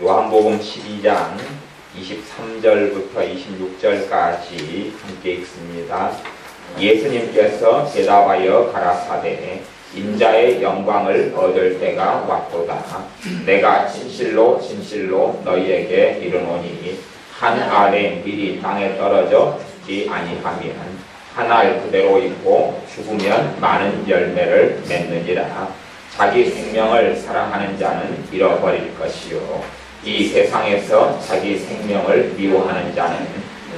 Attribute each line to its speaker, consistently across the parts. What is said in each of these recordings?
Speaker 1: 요한복음 12장 23절부터 26절까지 함께 읽습니다. 예수님께서 대답하여 가라사대 인자의 영광을 얻을 때가 왔도다. 내가 진실로 진실로 너희에게 이르노니 한 알에 미리 땅에 떨어져 죽지 아니하면 한 알 그대로 있고 죽으면 많은 열매를 맺느니라. 자기 생명을 사랑하는 자는 잃어버릴 것이요 이 세상에서 자기 생명을 미워하는 자는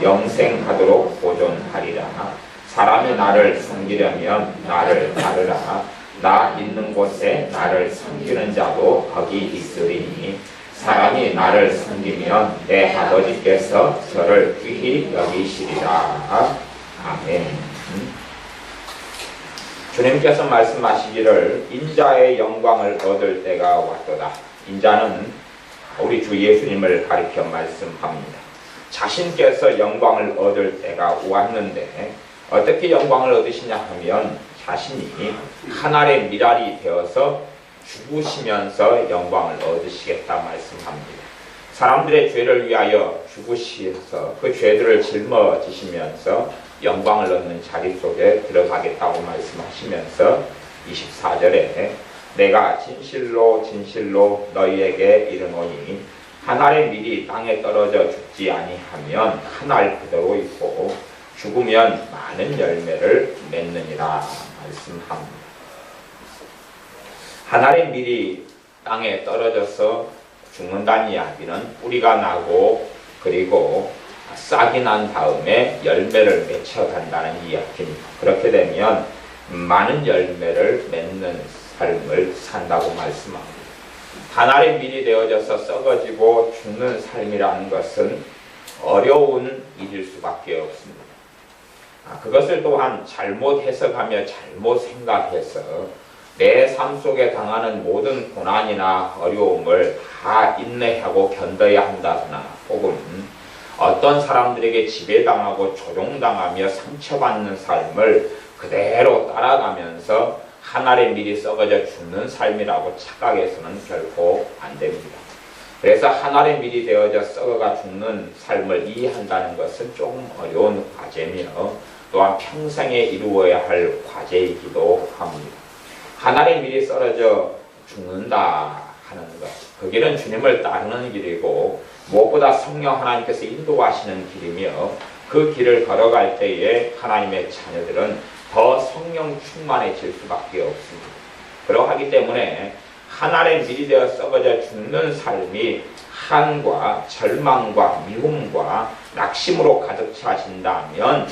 Speaker 1: 영생하도록 보존하리라. 사람이 나를 섬기려면 나를 따르라. 나 있는 곳에 나를 섬기는 자도 거기 있으리니 사람이 나를 섬기면 내 아버지께서 저를 귀히 여기시리라. 아멘. 주님께서 말씀하시기를 인자의 영광을 얻을 때가 왔도다. 인자는 우리 주 예수님을 가리켜 말씀합니다. 자신께서 영광을 얻을 때가 왔는데 어떻게 영광을 얻으시냐 하면 자신이 하나의 미랄이 되어서 죽으시면서 영광을 얻으시겠다 말씀합니다. 사람들의 죄를 위하여 죽으셔서 그 죄들을 짊어지시면서 영광을 얻는 자리 속에 들어가겠다고 말씀하시면서 24절에 내가 진실로 진실로 너희에게 이르노니 한 알의 밀이 땅에 떨어져 죽지 아니하면 한 알 그대로 있고 죽으면 많은 열매를 맺느니라 말씀합니다. 한 알의 밀이 땅에 떨어져서 죽는다는 이야기는 뿌리가 나고 그리고 싹이 난 다음에 열매를 맺혀간다는 이야기입니다. 그렇게 되면 많은 열매를 맺는 삶을 산다고 말씀합니다. 한 알의 밀이 되어져서 썩어지고 죽는 삶이라는 것은 어려운 일일 수밖에 없습니다. 그것을 또한 잘못 해석하며 잘못 생각해서 내 삶 속에 당하는 모든 고난이나 어려움을 다 인내하고 견뎌야 한다거나 혹은 어떤 사람들에게 지배당하고 조종당하며 상처받는 삶을 그대로 따라가면서 한 알의 밀이 썩어져 죽는 삶이라고 착각해서는 결코 안 됩니다. 그래서 한 알의 밀이 되어져 썩어가 죽는 삶을 이해한다는 것은 조금 어려운 과제며 또한 평생에 이루어야 할 과제이기도 합니다. 한 알의 밀이 썰어져 죽는다 하는 것, 그 길은 주님을 따르는 길이고 무엇보다 성령 하나님께서 인도하시는 길이며 그 길을 걸어갈 때에 하나님의 자녀들은 더 성령 충만해질 수밖에 없습니다. 그러하기 때문에 한 알의 밀이 되어 썩어져 죽는 삶이 한과 절망과 미움과 낙심으로 가득 차신다면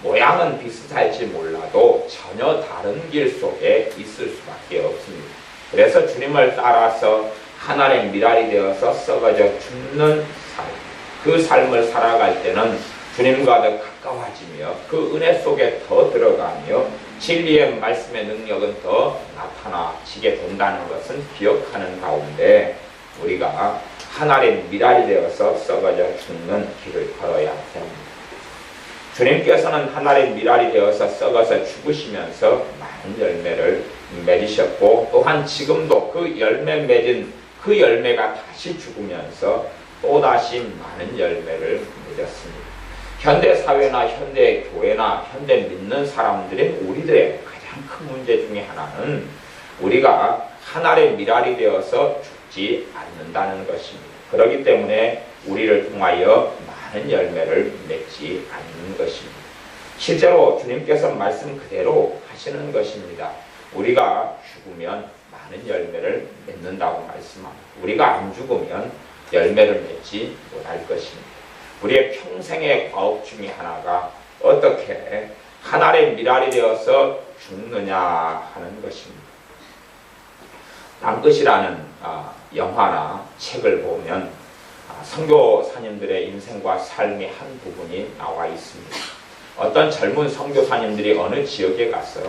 Speaker 1: 모양은 비슷할지 몰라도 전혀 다른 길 속에 있을 수밖에 없습니다. 그래서 주님을 따라서 한 알의 미랄이 되어서 썩어져 죽는 삶, 그 삶을 살아갈 때는 주님과 더 가까워지며 그 은혜 속에 더 들어가며 진리의 말씀의 능력은 더 나타나지게 된다는 것은 기억하는 가운데 우리가 한 알의 미랄이 되어서 썩어져 죽는 길을 걸어야 합니다. 주님께서는 한 알의 미랄이 되어서 썩어서 죽으시면서 많은 열매를 맺으셨고 또한 지금도 그 열매 맺은 그 열매가 다시 죽으면서 또다시 많은 열매를 맺었습니다. 현대 사회나 현대 교회나 현대 믿는 사람들의 우리들의 가장 큰 문제 중에 하나는 우리가 한 알의 미랄이 되어서 죽지 않는다는 것입니다. 그렇기 때문에 우리를 통하여 많은 열매를 맺지 않는 것입니다. 실제로 주님께서 말씀 그대로 하시는 것입니다. 우리가 죽으면 많은 열매를 맺는다고 말씀합니다. 우리가 안 죽으면 열매를 맺지 못할 것입니다. 우리의 평생의 과업 중에 하나가 어떻게 한 알의 미랄이 되어서 죽느냐 하는 것입니다. 남끝이라는 영화나 책을 보면 선교사님들의 인생과 삶의 한 부분이 나와 있습니다. 어떤 젊은 선교사님들이 어느 지역에 가서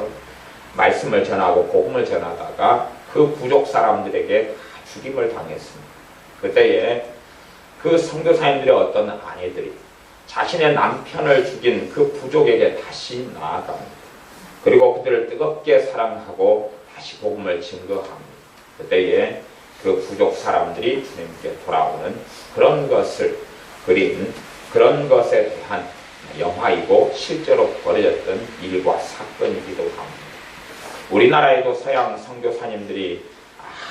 Speaker 1: 말씀을 전하고 복음을 전하다가 그 부족 사람들에게 다 죽임을 당했습니다. 그때에 그 선교사님들의 어떤 아내들이 자신의 남편을 죽인 그 부족에게 다시 나아갑니다. 그리고 그들을 뜨겁게 사랑하고 다시 복음을 증거합니다. 그때에 그 부족 사람들이 주님께 돌아오는 그런 것을 그린 그런 것에 대한 영화이고 실제로 벌어졌던 일과 사건이기도 합니다. 우리나라에도 서양 선교사님들이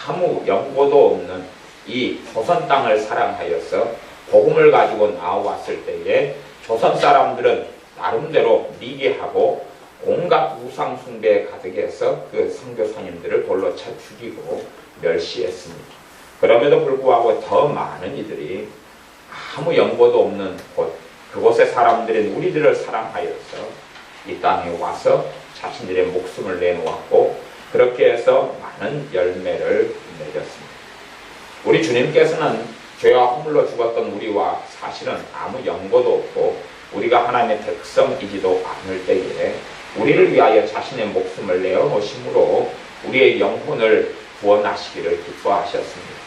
Speaker 1: 아무 연고도 없는 이 조선 땅을 사랑하여서 복음을 가지고 나왔을 때에 조선 사람들은 나름대로 미개하고 온갖 우상 숭배에 가득해서 그 선교사님들을 돌로 쳐 죽이고 멸시했습니다. 그럼에도 불구하고 더 많은 이들이 아무 연고도 없는 곳, 그곳의 사람들인 우리들을 사랑하여서 이 땅에 와서 자신들의 목숨을 내놓았고 그렇게 해서 많은 열매를 맺었습니다. 우리 주님께서는 죄와 허물로 죽었던 우리와 사실은 아무 연고도 없고 우리가 하나님의 백성이지도 않을 때에 우리를 위하여 자신의 목숨을 내어놓으심으로 우리의 영혼을 구원하시기를 기뻐하셨습니다.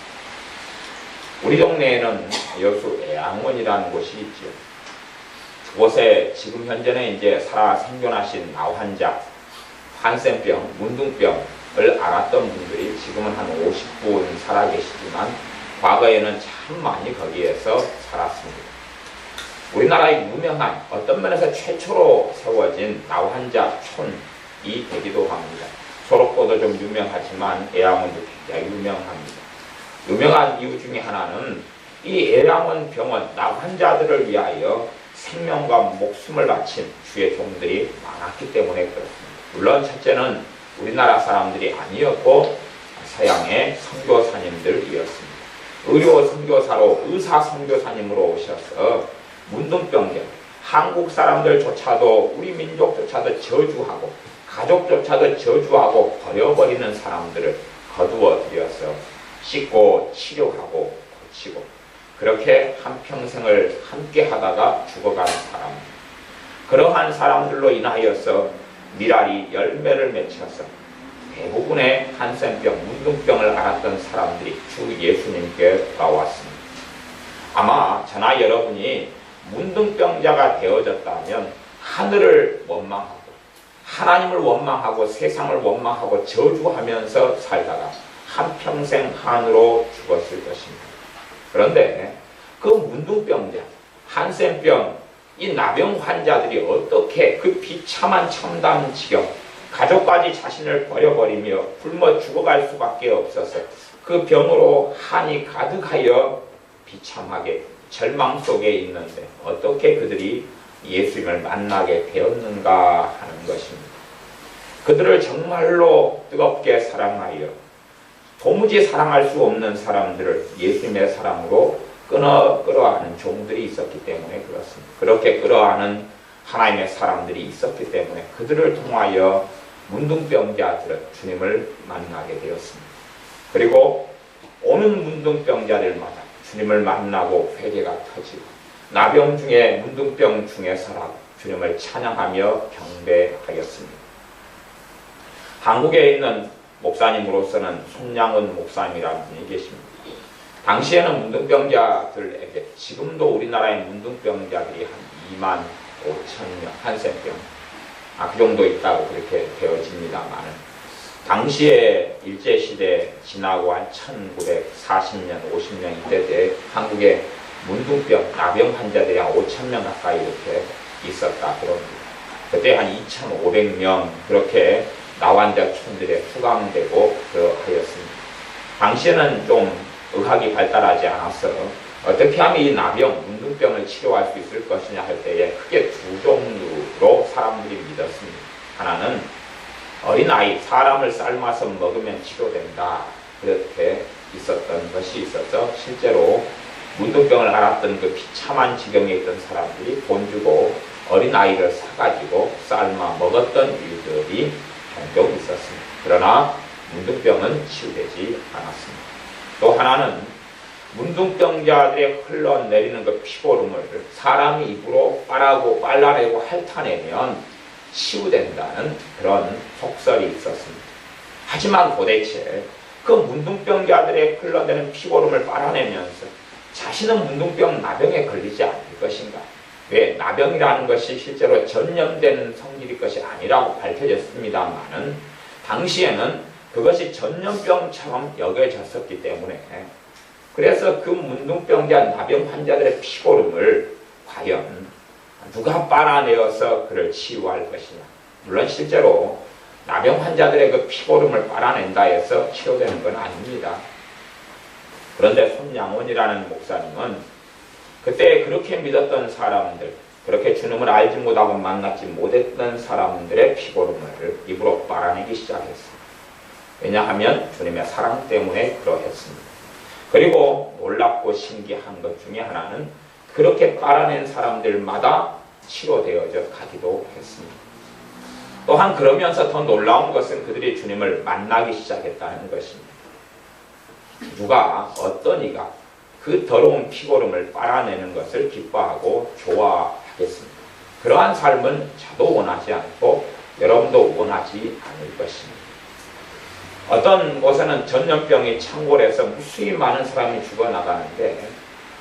Speaker 1: 우리 동네에는 여수 애양원이라는 곳이 있죠. 그곳에 지금 현재는 이제 살아 생존하신 나환자, 한센병, 문둥병을 앓았던 분들이 지금은 한 50분 살아계시지만 과거에는 참 많이 거기에서 살았습니다. 우리나라의 유명한 어떤 면에서 최초로 세워진 나환자 촌이 되기도 합니다. 소록도도 좀 유명하지만 애양원도 굉장히 유명합니다. 유명한 이유 중에 하나는 이 애양원 병원 나환자들을 위하여 생명과 목숨을 바친 주의 종들이 많았기 때문에 그렇습니다. 물론 첫째는 우리나라 사람들이 아니었고 서양의 선교사님들이었습니다. 의료 선교사로 의사 선교사님으로 오셔서 문둥병자, 한국 사람들조차도 우리 민족조차도 저주하고 가족조차도 저주하고 버려버리는 사람들을 거두어 들여서 씻고 치료하고 고치고 그렇게 한평생을 함께 하다가 죽어가는 사람들, 그러한 사람들로 인하여서 미랄이 열매를 맺혀서 대부분의 한센병, 문둥병을 앓았던 사람들이 주 예수님께 돌아왔습니다. 아마 저나 여러분이 문둥병자가 되어졌다면 하늘을 원망하고 하나님을 원망하고 세상을 원망하고 저주하면서 살다가 한평생 한으로 죽었을 것입니다. 그런데 그 문둥병자, 한센병, 이 나병 환자들이 어떻게 그 비참한 첨단 지경, 가족까지 자신을 버려버리며 굶어 죽어갈 수밖에 없어서 그 병으로 한이 가득하여 비참하게 절망 속에 있는데 어떻게 그들이 예수님을 만나게 되었는가 하는 것입니다. 그들을 정말로 뜨겁게 사랑하여 도무지 사랑할 수 없는 사람들을 예수님의 사랑으로 끌어안는 종들이 있었기 때문에 그렇습니다. 그렇게 끌어안는 하나님의 사람들이 있었기 때문에 그들을 통하여 문둥병자들은 주님을 만나게 되었습니다. 그리고 오는 문둥병자들마다 주님을 만나고 회개가 터지고 나병 중에 문둥병 중에서라도 주님을 찬양하며 경배하였습니다. 한국에 있는 목사님으로서는 손양은 목사님이라는 분이 계십니다. 당시에는 문둥병자들에게 지금도 우리나라의 문둥병자들이 한 25,000명, 한센병 그 정도 있다고 그렇게 되어집니다만 당시에 일제시대 지나고 한 1940년, 50년 이때에 한국에 문둥병, 나병 환자들이 한 5,000명 가까이 이렇게 있었다 그럽니다. 그때 한 2,500명 그렇게 나환자촌들에 수강되고 그러하였습니다. 당시에는 좀 의학이 발달하지 않아서 어떻게 하면 이 나병, 문둥병을 치료할 수 있을 것이냐 할 때에 크게 두 종류로 사람들이 믿었습니다. 하나는 어린아이, 사람을 삶아서 먹으면 치료된다. 그렇게 있었던 것이 있어서 실제로 문둥병을 앓았던 그 비참한 지경에 있던 사람들이 돈 주고 어린아이를 사가지고 삶아 먹었던 일들이 종종 있었습니다. 그러나 문둥병은 치유되지 않았습니다. 또 하나는 문둥병자들의 흘러내리는 그 피고름을 사람이 입으로 빨아내고 핥아내면 치유된다는 그런 속설이 있었습니다. 하지만 도대체 그 문둥병자들의 흘러내리는 피고름을 빨아내면서 자신은 문둥병 나병에 걸리지 않을 것인가? 왜? 나병이라는 것이 실제로 전염된 성질의 것이 아니라고 밝혀졌습니다만은 당시에는 그것이 전염병처럼 여겨졌었기 때문에 그래서 그 문둥병자 나병 환자들의 피고름을 과연 누가 빨아내어서 그를 치유할 것이냐. 물론 실제로 나병 환자들의 그 피고름을 빨아낸다 해서 치료되는 건 아닙니다. 그런데 손양원이라는 목사님은 그때 그렇게 믿었던 사람들, 그렇게 주님을 알지 못하고 만나지 못했던 사람들의 피고름을 입으로 빨아내기 시작했습니다. 왜냐하면 주님의 사랑 때문에 그러했습니다. 그리고 놀랍고 신기한 것 중에 하나는 그렇게 빨아낸 사람들마다 치료되어져 가기도 했습니다. 또한 그러면서 더 놀라운 것은 그들이 주님을 만나기 시작했다는 것입니다. 누가 어떤 이가 그 더러운 피고름을 빨아내는 것을 기뻐하고 좋아하겠습니다. 그러한 삶은 저도 원하지 않고 여러분도 원하지 않을 것입니다. 어떤 곳에는 전염병이 창궐해서 무수히 많은 사람이 죽어나가는데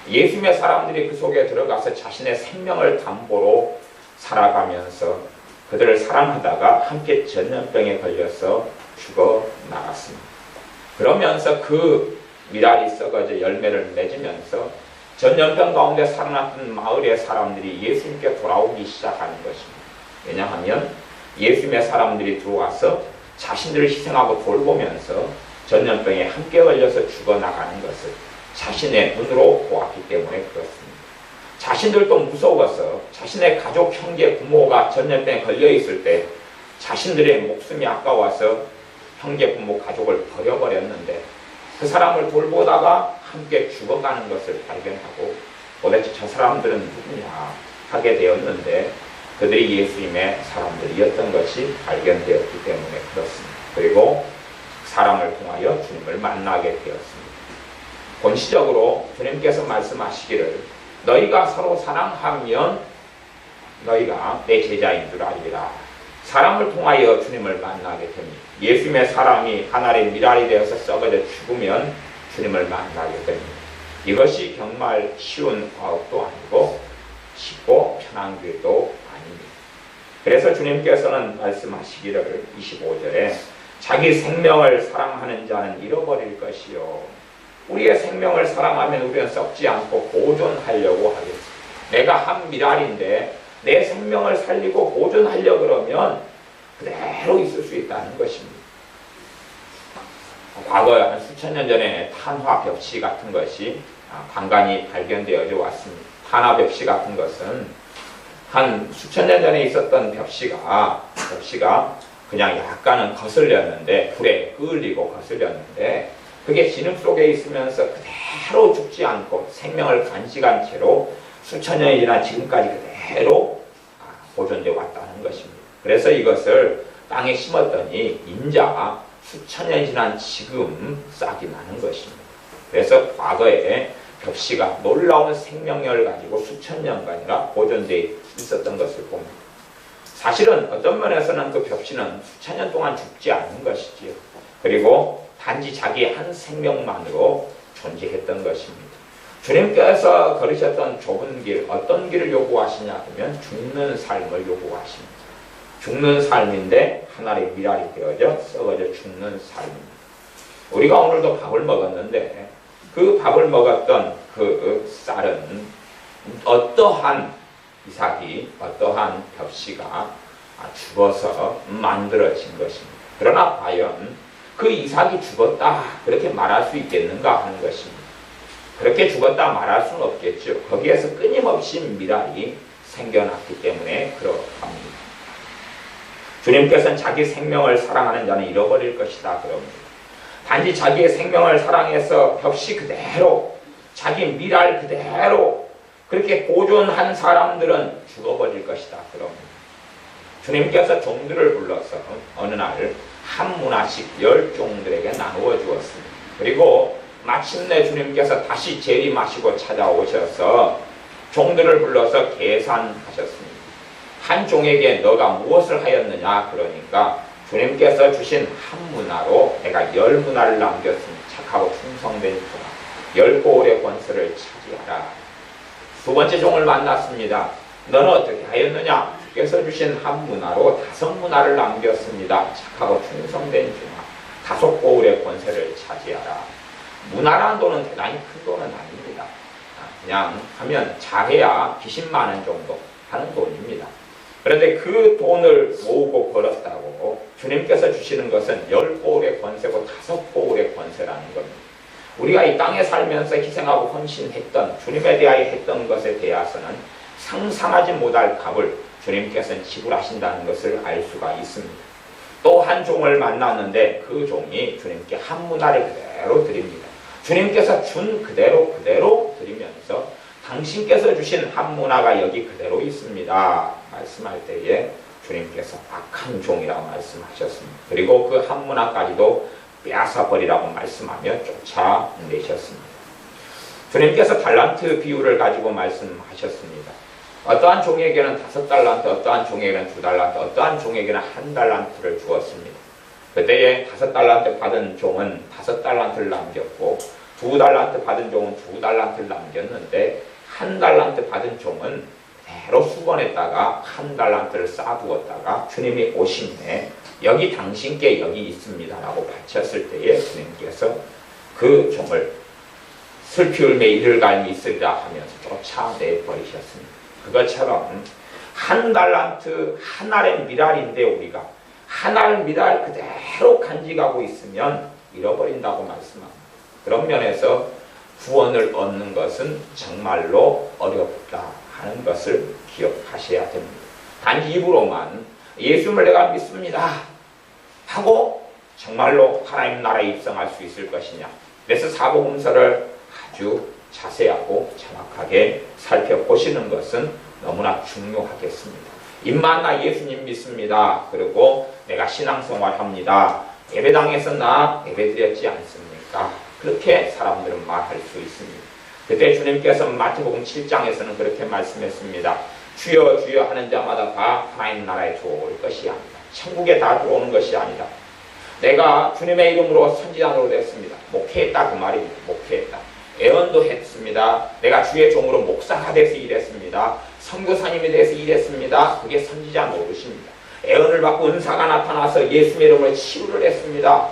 Speaker 1: 예수님의 사람들이 그 속에 들어가서 자신의 생명을 담보로 살아가면서 그들을 사랑하다가 함께 전염병에 걸려서 죽어나갔습니다. 그러면서 그 미랄이 썩어져 열매를 맺으면서 전염병 가운데 살아났던 마을의 사람들이 예수님께 돌아오기 시작하는 것입니다. 왜냐하면 예수님의 사람들이 들어와서 자신들을 희생하고 돌보면서 전염병에 함께 걸려서 죽어나가는 것을 자신의 눈으로 보았기 때문에 그렇습니다. 자신들도 무서워서 자신의 가족, 형제, 부모가 전염병에 걸려있을 때 자신들의 목숨이 아까워서 형제, 부모, 가족을 버려버렸는데 그 사람을 돌보다가 함께 죽어가는 것을 발견하고 도대체 저 사람들은 누구냐 하게 되었는데 그들이 예수님의 사람들이었던 것이 발견되었기 때문에 그렇습니다. 그리고 사람을 통하여 주님을 만나게 되었습니다. 본시적으로 주님께서 말씀하시기를 너희가 서로 사랑하면 너희가 내 제자인 줄 알리라. 사람을 통하여 주님을 만나게 됩니다. 예수님의 사람이 하나의 미랄이 되어서 썩어져 죽으면 주님을 만나게 됩니다. 이것이 정말 쉬운 과업도 아니고 쉽고 편한 길도 아닙니다. 그래서 주님께서는 말씀하시기를 25절에 자기 생명을 사랑하는 자는 잃어버릴 것이요 우리의 생명을 사랑하면 우리는 썩지 않고 보존하려고 하겠습니다. 내가 한 미랄인데 내 생명을 살리고 보존하려고 그러면 그대로 있을 수 있다는 것입니다. 과거 한 수천 년 전에 탄화 벽시 같은 것이 간간히 발견되어져 왔습니다. 탄화 벽시 같은 것은 한 수천 년 전에 있었던 벽시가 그냥 약간은 거슬렸는데 불에 끌리고 거슬렸는데 그게 진흙 속에 있으면서 그대로 죽지 않고 생명을 간직한 채로 수천 년이 지난 지금까지 그대로 보존되어 왔다는 것입니다. 그래서 이것을 땅에 심었더니 인자 수천 년이 지난 지금 싹이 나는 것입니다. 그래서 과거에 벽시가 놀라운 생명력을 가지고 수천 년간이나 보존되어 있었던 것을 봅니다. 사실은 어떤 면에서는 그 벽시는 수천 년 동안 죽지 않는 것이지요. 그리고 단지 자기 한 생명만으로 존재했던 것입니다. 주님께서 걸으셨던 좁은 길, 어떤 길을 요구하시냐 하면 죽는 삶을 요구하십니다. 죽는 삶인데 하나의 미랄이 되어져 썩어져 죽는 삶입니다. 우리가 오늘도 밥을 먹었는데 그 밥을 먹었던 그 쌀은 어떠한 이삭이, 어떠한 벽시가 죽어서 만들어진 것입니다. 그러나 과연 그 이삭이 죽었다 그렇게 말할 수 있겠는가 하는 것입니다. 그렇게 죽었다 말할 수는 없겠죠. 거기에서 끊임없이 미랄이 생겨났기 때문에 그렇답니다. 주님께서는 자기 생명을 사랑하는 자는 잃어버릴 것이다 그럽니다. 단지 자기의 생명을 사랑해서 벽시 그대로 자기 미랄 그대로 그렇게 보존한 사람들은 죽어버릴 것이다 그럽니다. 주님께서 종들을 불러서 어느 날 한 문화씩 10종들에게 나누어 주었습니다. 그리고 마침내 주님께서 다시 재림하시고 찾아오셔서 종들을 불러서 계산하셨습니다. 한 종에게 너가 무엇을 하였느냐 그러니까 주님께서 주신 한 문화로 내가 10문화를 남겼으니 착하고 충성된 종아 10고울의 권세를 차지하라. 두 번째 종을 만났습니다. 너는 어떻게 하였느냐? 주께서 주신 한 문화로 5문화를 남겼습니다. 착하고 충성된 종아 다섯 고을의 권세를 차지하라. 문화라는 돈은 대단히 큰 돈은 아닙니다. 그냥 하면 잘해야 귀신 많은 정도 하는 돈입니다. 그런데 그 돈을 모으고 벌었다고 주님께서 주시는 것은 10고을의 권세고 5고을의 권세라는 겁니다. 우리가 이 땅에 살면서 희생하고 헌신했던, 주님에 대하여 했던 것에 대해서는 상상하지 못할 값을 주님께서는 지불하신다는 것을 알 수가 있습니다. 또 한 종을 만났는데 그 종이 주님께 한 문화를 그대로 드립니다. 주님께서 준 그대로 드리면서 당신께서 주신 한 문화가 여기 그대로 있습니다. 말씀할 때에 주님께서 악한 종이라고 말씀하셨습니다. 그리고 그 한 문화까지도 빼앗아 버리라고 말씀하며 쫓아내셨습니다. 주님께서 달란트 비유를 가지고 말씀하셨습니다. 어떠한 종에게는 5달란트, 어떠한 종에게는 2달란트, 어떠한 종에게는 1달란트를 주었습니다. 그때에 5달란트 받은 종은 5달란트를 남겼고 2달란트 받은 종은 2달란트를 남겼는데 1달란트 받은 종은 대로 수건에다가 1달란트를 쌓아두었다가 주님이 오심에 여기 당신께 여기 있습니다 라고 바쳤을 때에 주님께서 그 종을 슬피 울매 이를 갈미 있으리라 하면서 쫓아내버리셨습니다. 그것처럼 1달란트 한 알의 미랄인데 우리가 한 알 미랄 그대로 간직하고 있으면 잃어버린다고 말씀합니다. 그런 면에서 구원을 얻는 것은 정말로 어렵다 하는 것을 기억하셔야 됩니다. 단지 입으로만 예수님을 내가 믿습니다 하고 정말로 하나님 나라에 입성할 수 있을 것이냐. 그래서 사복음서를 아주 자세하고 정확하게 살펴보시는 것은 너무나 중요하겠습니다. 입만 나 예수님 믿습니다. 그리고 내가 신앙생활합니다. 예배당에서 나 예배드렸지 않습니까? 그렇게 사람들은 말할 수 있습니다. 그때 주님께서 마태복음 7장에서는 그렇게 말씀했습니다. 주여 주여 하는 자마다 다 하나님 나라에 들어올 것이 아니다. 천국에 다 들어오는 것이 아니다. 내가 주님의 이름으로 선지자로 됐습니다. 목회했다 그 말입니다. 목회했다. 애언도 했습니다. 내가 주의 종으로 목사가 돼서 일했습니다. 선교사님에 대해서 일했습니다. 그게 선지자 노릇입니다. 애언을 받고 은사가 나타나서 예수의 이름으로 치유를 했습니다.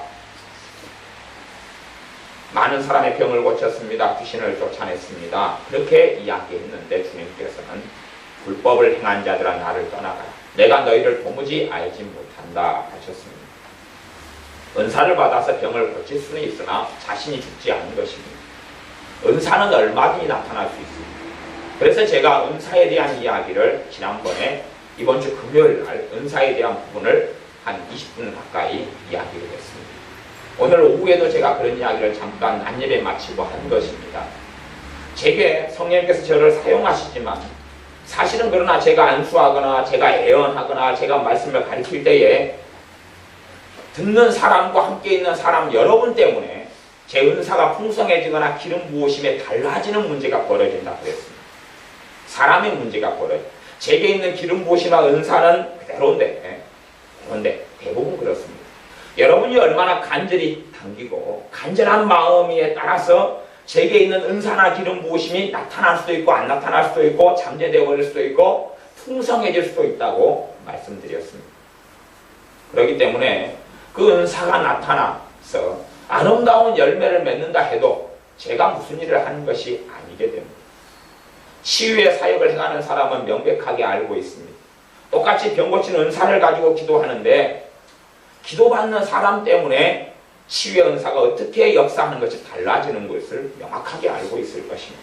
Speaker 1: 많은 사람의 병을 고쳤습니다. 귀신을 쫓아냈습니다. 그렇게 이야기했는데 주님께서는 불법을 행한 자들아 나를 떠나가라. 내가 너희를 도무지 알지 못한다 하셨습니다. 은사를 받아서 병을 고칠 수는 있으나 자신이 죽지 않은 것입니다. 은사는 얼마든지 나타날 수 있습니다. 그래서 제가 은사에 대한 이야기를 지난번에 이번 주 금요일 날 은사에 대한 부분을 한 20분 가까이 이야기를 했습니다. 오늘 오후에도 제가 그런 이야기를 잠깐 난예배 마치고 한 것입니다. 제게 성령님께서 저를 사용하시지만 사실은 그러나 제가 안수하거나 제가 애언하거나 제가 말씀을 가르칠 때에 듣는 사람과 함께 있는 사람 여러분 때문에 제 은사가 풍성해지거나 기름 부으심에 달라지는 문제가 벌어진다 그랬습니다. 사람의 문제가 벌어져. 제게 있는 기름 부으심과 은사는 그대로인데 그런데 대부분 그렇습니다. 여러분이 얼마나 간절히 당기고 간절한 마음에 따라서 제게 있는 은사나 기름 부으심이 나타날 수도 있고 안 나타날 수도 있고 잠재되어 버릴 수도 있고 풍성해질 수도 있다고 말씀드렸습니다. 그렇기 때문에 그 은사가 나타나서 아름다운 열매를 맺는다 해도 제가 무슨 일을 하는 것이 아니게 됩니다. 치유의 사역을 행하는 사람은 명백하게 알고 있습니다. 똑같이 병 고치는 은사를 가지고 기도하는데 기도받는 사람 때문에 치유의 은사가 어떻게 역사하는 것이 달라지는 것을 명확하게 알고 있을 것입니다.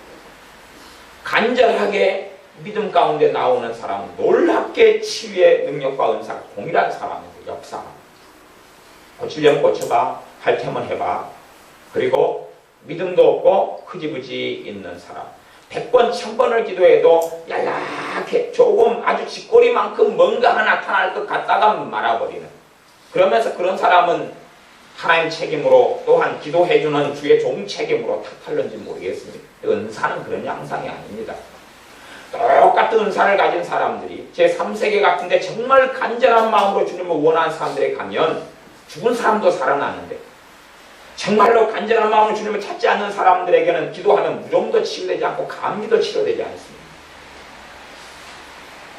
Speaker 1: 간절하게 믿음 가운데 나오는 사람은 놀랍게 치유의 능력과 은사가 동일한 사람에서 역사합니다. 고치려면 고쳐봐, 할 테면 해봐. 그리고 믿음도 없고 흐지부지 있는 사람. 100번, 1000번을 기도해도 연락해 조금 아주 쥐꼬리만큼 뭔가가 나타날 것 같다가 말아버리는. 그러면서 그런 사람은 하나님 책임으로 또한 기도해주는 주의 종 책임으로 탓할는지 모르겠습니다. 은사는 그런 양상이 아닙니다. 똑같은 은사를 가진 사람들이 제3세계 같은데 정말 간절한 마음으로 주님을 원하는 사람들에 가면 죽은 사람도 살아나는데 정말로 간절한 마음으로 주님을 찾지 않는 사람들에게는 기도하면 무좀도 치유되지 않고 감기도 치료되지 않습니다.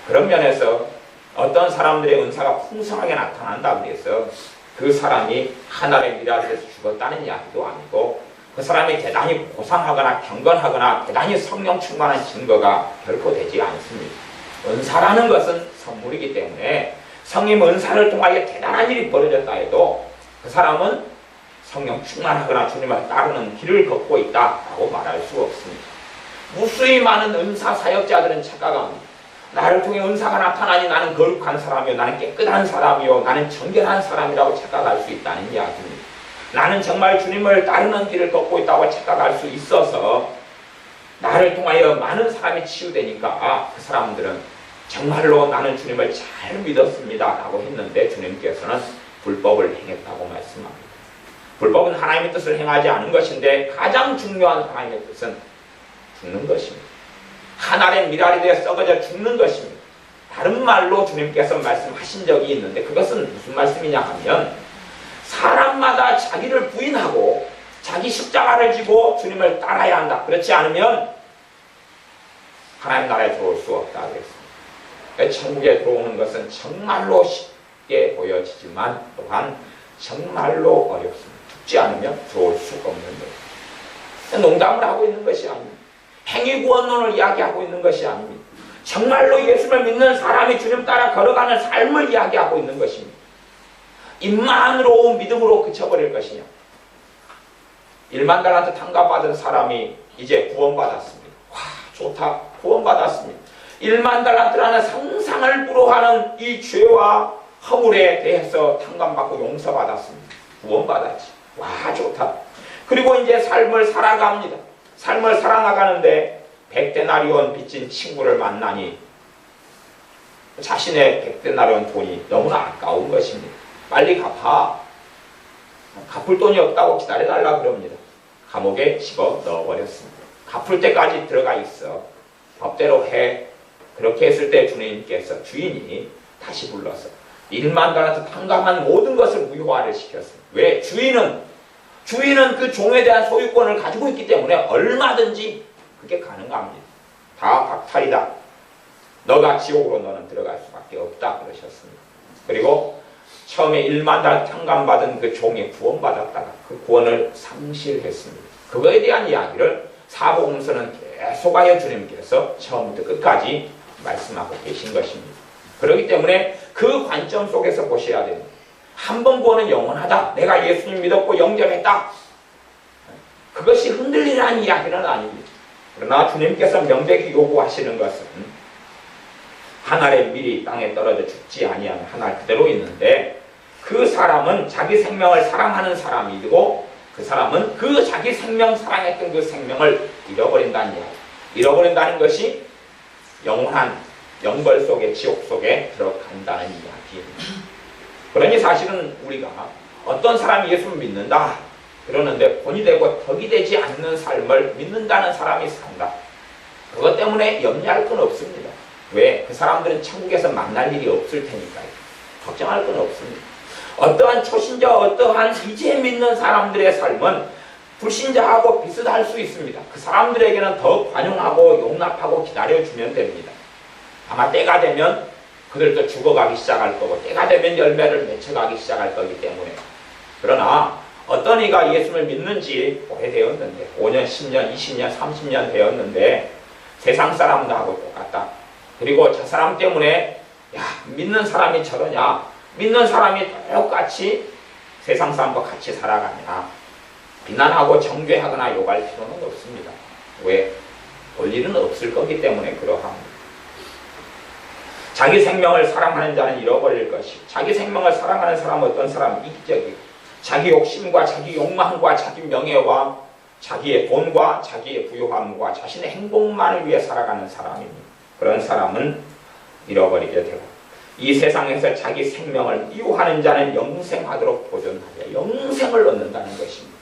Speaker 1: 그런 면에서 어떤 사람들의 은사가 풍성하게 나타난다 그래서 그 사람이 하늘의 미랄에서 죽었다는 이야기도 아니고 그 사람이 대단히 고상하거나 경건하거나 대단히 성령 충만한 증거가 결코 되지 않습니다. 은사라는 것은 선물이기 때문에 성령 은사를 통하여 대단한 일이 벌어졌다 해도 그 사람은 성령 충만하거나 주님을 따르는 길을 걷고 있다라고 말할 수 없습니다. 무수히 많은 은사 사역자들은 착각합니다. 나를 통해 은사가 나타나니 나는 거룩한 사람이요, 나는 깨끗한 사람이요, 나는 정결한 사람이라고 착각할 수 있다는 이야기입니다. 나는 정말 주님을 따르는 길을 걷고 있다고 착각할 수 있어서 나를 통하여 많은 사람이 치유되니까 그 사람들은 정말로 나는 주님을 잘 믿었습니다 라고 했는데 주님께서는 불법을 행했다고 말씀합니다. 불법은 하나님의 뜻을 행하지 않은 것인데 가장 중요한 하나님의 뜻은 죽는 것입니다. 하늘의 미랄이 되어 썩어져 죽는 것입니다. 다른 말로 주님께서 말씀하신 적이 있는데 그것은 무슨 말씀이냐 하면 사람마다 자기를 부인하고 자기 십자가를 지고 주님을 따라야 한다. 그렇지 않으면 하나님 나라에 들어올 수 없다 그랬습니다. 천국에 들어오는 것은 정말로 쉽게 보여지지만 또한 정말로 어렵습니다. 죽지 않으면 들어올 수가 없는 거예요. 농담을 하고 있는 것이 아닙니다. 행위구원론을 이야기하고 있는 것이 아닙니다. 정말로 예수를 믿는 사람이 주님 따라 걸어가는 삶을 이야기하고 있는 것입니다. 입만으로 믿음으로 그쳐버릴 것이냐. 1만 달란트 탕감받은 사람이 이제 구원받았습니다. 와, 좋다. 구원받았습니다. 1만 달란트라는 상상을 불허하는 이 죄와 허물에 대해서 탕감받고 용서받았습니다. 구원받았지. 와, 좋다. 그리고 이제 삶을 살아갑니다. 삶을 살아나가는데 100데나리온 빚진 친구를 만나니 자신의 100데나리온 돈이 너무나 아까운 것입니다. 빨리 갚아. 갚을 돈이 없다고 기다려달라 그럽니다. 감옥에 집어 넣어버렸습니다. 갚을 때까지 들어가 있어. 법대로 해. 그렇게 했을 때 주님께서 주인이 다시 불러서 1만 달란트 탕감한 모든 것을 무효화를 시켰습니다. 왜? 주인은 그 종에 대한 소유권을 가지고 있기 때문에 얼마든지 그게 가능합니다. 다 박탈이다. 너가 지옥으로 너는 들어갈 수밖에 없다 그러셨습니다. 그리고 처음에 1만 달란트 탕감받은 그 종이 구원받았다가 그 구원을 상실했습니다. 그거에 대한 이야기를 사복음서는 계속하여 주님께서 처음부터 끝까지 말씀하고 계신 것입니다. 그렇기 때문에 그 관점 속에서 보셔야 됩니다. 한 번 구원은 영원하다. 내가 예수님 믿었고 영접했다. 그것이 흔들리라는 이야기는 아닙니다. 그러나 주님께서 명백히 요구하시는 것은 하늘의 밀이 땅에 떨어져 죽지 아니하는 하늘 그대로 있는데 그 사람은 자기 생명을 사랑하는 사람이고 그 사람은 그 자기 생명 사랑했던 그 생명을 잃어버린다는 이야기. 잃어버린다는 것이 영원한 영벌 속에 지옥 속에 들어간다는 이야기입니다. 그러니 사실은 우리가 어떤 사람이 예수를 믿는다 그러는데 본이 되고 덕이 되지 않는 삶을 믿는다는 사람이 산다. 그것 때문에 염려할 건 없습니다. 왜? 그 사람들은 천국에서 만날 일이 없을 테니까요. 걱정할 건 없습니다. 어떠한 초신자, 어떠한 이제 믿는 사람들의 삶은 불신자하고 비슷할 수 있습니다. 그 사람들에게는 더 관용하고 용납하고 기다려주면 됩니다. 아마 때가 되면 그들도 죽어가기 시작할 거고 때가 되면 열매를 맺혀가기 시작할 거기 때문에 그러나 어떤 이가 예수를 믿는지 오래되었는데 5년, 10년, 20년, 30년 되었는데 세상 사람들하고 똑같다. 그리고 저 사람 때문에 야 믿는 사람이 저러냐 믿는 사람이 똑같이 세상 사람과 같이 살아가냐 비난하고 정죄하거나 욕할 필요는 없습니다. 왜? 볼 일은 없을 거기 때문에 그러합니다. 자기 생명을 사랑하는 자는 잃어버릴 것이고 자기 생명을 사랑하는 사람은 어떤 사람은 이기적이고 자기 욕심과 자기 욕망과 자기 명예와 자기의 돈과 자기의 부유함과 자신의 행복만을 위해 살아가는 사람입니다. 그런 사람은 잃어버리게 되고 이 세상에서 자기 생명을 미워하는 자는 영생하도록 보존하여 영생을 얻는다는 것입니다.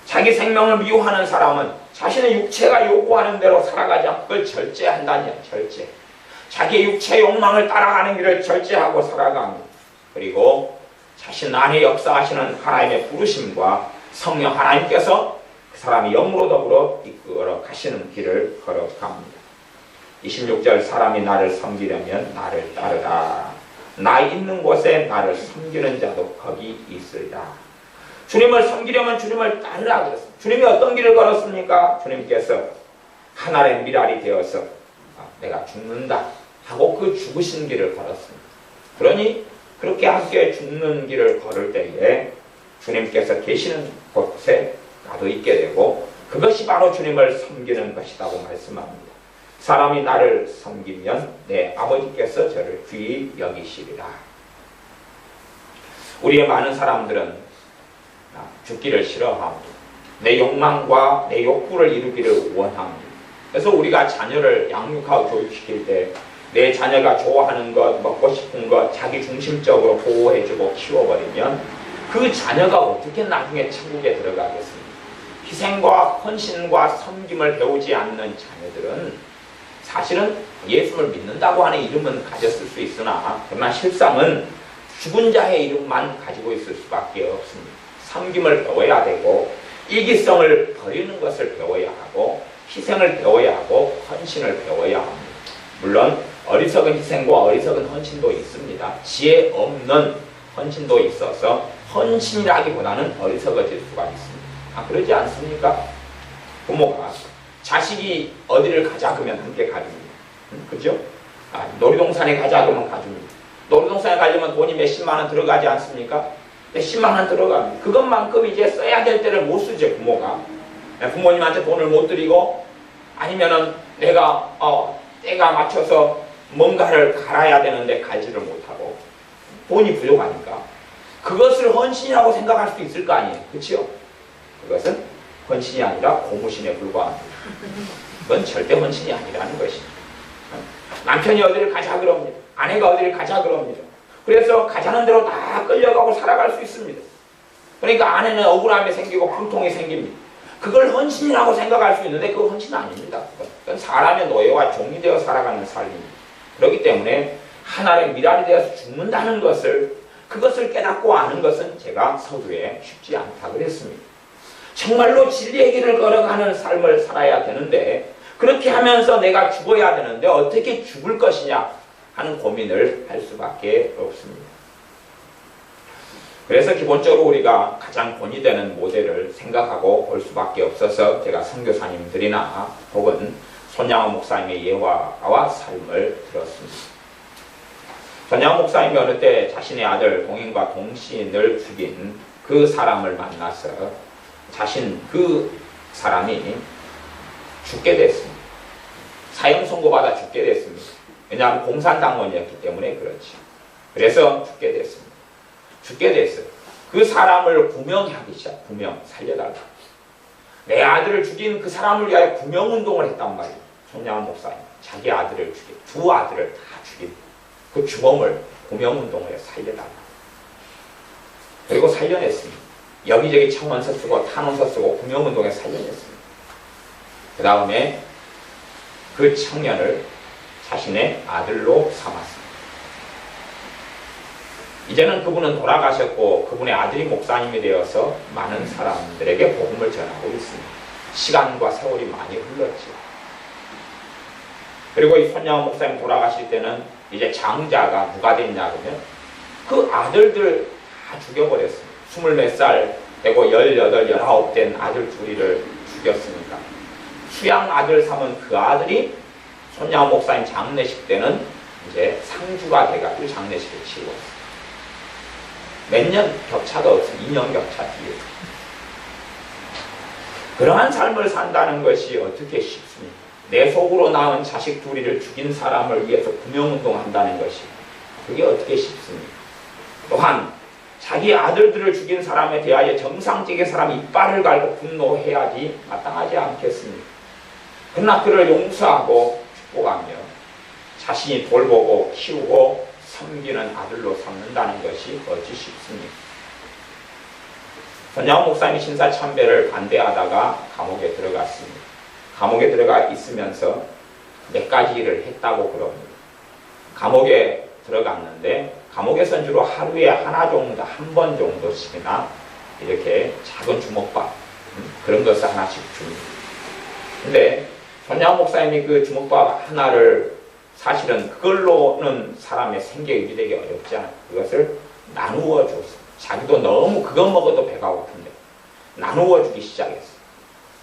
Speaker 1: 자기 생명을 미워하는 사람은 자신의 육체가 요구하는 대로 살아가지 않고 그걸 절제한다는 이야기, 절제. 자기의 육체 욕망을 따라가는 길을 절제하고 살아갑니다. 그리고 자신 안에 역사하시는 하나님의 부르심과 성령 하나님께서 그 사람이 영으로 더불어 이끌어 가시는 길을 걸어갑니다. 26절 사람이 나를 섬기려면 나를 따르라. 나 있는 곳에 나를 섬기는 자도 거기 있으리라. 주님을 섬기려면 주님을 따르라 그랬습니다. 주님이 어떤 길을 걸었습니까? 주님께서 하나의 미랄이 되어서 내가 죽는다 하고 그 죽으신 길을 걸었습니다. 그러니 그렇게 함께 죽는 길을 걸을 때에 주님께서 계시는 곳에 나도 있게 되고 그것이 바로 주님을 섬기는 것이라고 말씀합니다. 사람이 나를 섬기면 내 아버지께서 저를 귀히 여기시리라. 우리의 많은 사람들은 죽기를 싫어합니다. 내 욕망과 내 욕구를 이루기를 원합니다. 그래서 우리가 자녀를 양육하고 교육시킬 때 내 자녀가 좋아하는 것, 먹고 싶은 것 자기 중심적으로 보호해주고 키워버리면 그 자녀가 어떻게 나중에 천국에 들어가겠습니까? 희생과 헌신과 섬김을 배우지 않는 자녀들은 사실은 예수를 믿는다고 하는 이름은 가졌을 수 있으나 그러나 실상은 죽은 자의 이름만 가지고 있을 수밖에 없습니다. 섬김을 배워야 되고 일기성을 버리는 것을 배워야 하고 희생을 배워야 하고 헌신을 배워야 합니다. 물론 어리석은 희생과 어리석은 헌신도 있습니다. 지혜 없는 헌신도 있어서 헌신이라기보다는 어리석어질 수가 있습니다. 그러지 않습니까? 부모가 자식이 어디를 가자 그러면 함께 가줍니다. 그죠? 놀이동산에 가자 그러면 가줍니다. 놀이동산에 가려면 돈이 몇십만 원 들어가지 않습니까? 몇십만 원 들어갑니다. 그것만큼 이제 써야 될 때를 못 쓰죠, 부모가. 부모님한테 돈을 못 드리고 아니면은 내가 때가 맞춰서 뭔가를 갈아야 되는데 갈지를 못하고 돈이 부족하니까 그것을 헌신이라고 생각할 수도 있을 거 아니에요. 그렇죠? 그것은 헌신이 아니라 고무신에 불과합니다. 그건 절대 헌신이 아니라는 것입니다. 남편이 어디를 가자 그럽니다. 아내가 어디를 가자 그럽니다. 그래서 가자는 대로 다 끌려가고 살아갈 수 있습니다. 그러니까 아내는 억울함이 생기고 분통이 생깁니다. 그걸 헌신이라고 생각할 수 있는데 그건 헌신 아닙니다. 그건 사람의 노예와 종이 되어 살아가는 삶입니다. 그렇기 때문에 하나의 미랄이 되어서 죽는다는 것을 그것을 깨닫고 아는 것은 제가 서두에 쉽지 않다 그랬습니다. 정말로 진리의 길을 걸어가는 삶을 살아야 되는데 그렇게 하면서 내가 죽어야 되는데 어떻게 죽을 것이냐 하는 고민을 할 수밖에 없습니다. 그래서 기본적으로 우리가 가장 본이 되는 모델을 생각하고 볼 수밖에 없어서 제가 선교사님들이나 혹은 손양호 목사님의 예화와 삶을 들었습니다. 손양호 목사님이 어느 때 자신의 아들 동인과 동신을 죽인 그 사람을 만나서 그 사람이 죽게 됐습니다. 사형 선고받아 죽게 됐습니다. 왜냐하면 공산당원이었기 때문에 그렇죠. 그래서 죽게 됐습니다. 죽게 됐어요. 그 사람을 구명하기 시작. 구명, 살려달라. 내 아들을 죽인 그 사람을 위하여 구명운동을 했단 말이에요. 손양호 목사님. 자기 아들을 죽인, 두 아들을 다 죽인 그 주범을 구명운동을 해서 살려달라. 그리고 살려냈습니다. 여기저기 청원서 쓰고 탄원서 쓰고 구명운동에 살려냈습니다. 그 다음에 그 청년을 자신의 아들로 삼았습니다. 이제는 그분은 돌아가셨고 그분의 아들이 목사님이 되어서 많은 사람들에게 복음을 전하고 있습니다. 시간과 세월이 많이 흘렀죠. 그리고 이 손양호 목사님 돌아가실 때는 이제 장자가 누가 됐냐 그러면 그 아들들 다 죽여버렸습니다. 24살 되고 18, 19 된 아들 둘이를 죽였으니까 수양 아들 삼은 그 아들이 손양호 목사님 장례식 때는 이제 상주가 돼가지고 장례식을 치르고 몇 년 격차도 없습니다. 2년 격차 뒤에. 그러한 삶을 산다는 것이 어떻게 쉽습니까? 내 속으로 낳은 자식 둘이를 죽인 사람을 위해서 구명운동한다는 것이 그게 어떻게 쉽습니까? 또한 자기 아들들을 죽인 사람에 대하여 정상적인 사람이 이빨을 갈고 분노해야지 마땅하지 않겠습니까? 그러나 그를 용서하고 축복하며 자신이 돌보고 키우고 섬기는 아들로 삼는다는 것이 어찌 쉽습니까? 손양호 목사님이 신사참배를 반대하다가 감옥에 들어갔습니다. 감옥에 들어가 있으면서 몇 가지 일을 했다고 그럽니다. 감옥에 들어갔는데 감옥에서는 주로 하루에 하나 정도, 한 번 정도씩이나 이렇게 작은 주먹밥 그런 것을 하나씩 줍니다. 근데 손양호 목사님이 그 주먹밥 하나를 사실은 그걸로는 사람의 생계 유지되기 어렵지 않아요. 그것을 나누어 줬어. 자기도 너무 그것 먹어도 배가 고픈데 나누어 주기 시작했어.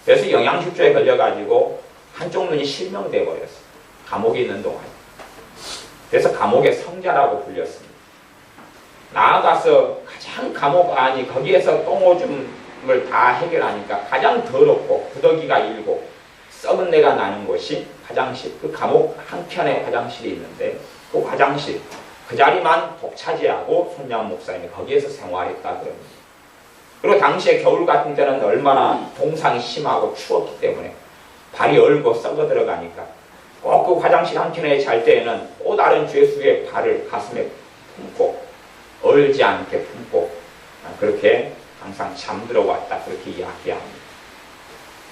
Speaker 1: 그래서 영양실조에 걸려가지고 한쪽 눈이 실명돼 버렸어. 감옥에 있는 동안. 그래서 감옥의 성자라고 불렸습니다. 나아가서 가장 감옥 안이 거기에서 똥오줌을 다 해결하니까 가장 더럽고 구더기가 일고 썩은 내가 나는 곳이 화장실. 그 감옥 한켠에 화장실이 있는데 그 화장실 그 자리만 독차지하고 손양 목사님이 거기에서 생활했다 그럽니다. 그리고 당시에 겨울 같은 때는 얼마나 동상이 심하고 추웠기 때문에 발이 얼고 썩어 들어가니까 꼭 그 화장실 한켠에 잘 때에는 또 다른 죄수의 발을 가슴에 품고 얼지 않게 품고 그렇게 항상 잠들어 왔다 그렇게 이야기합니다.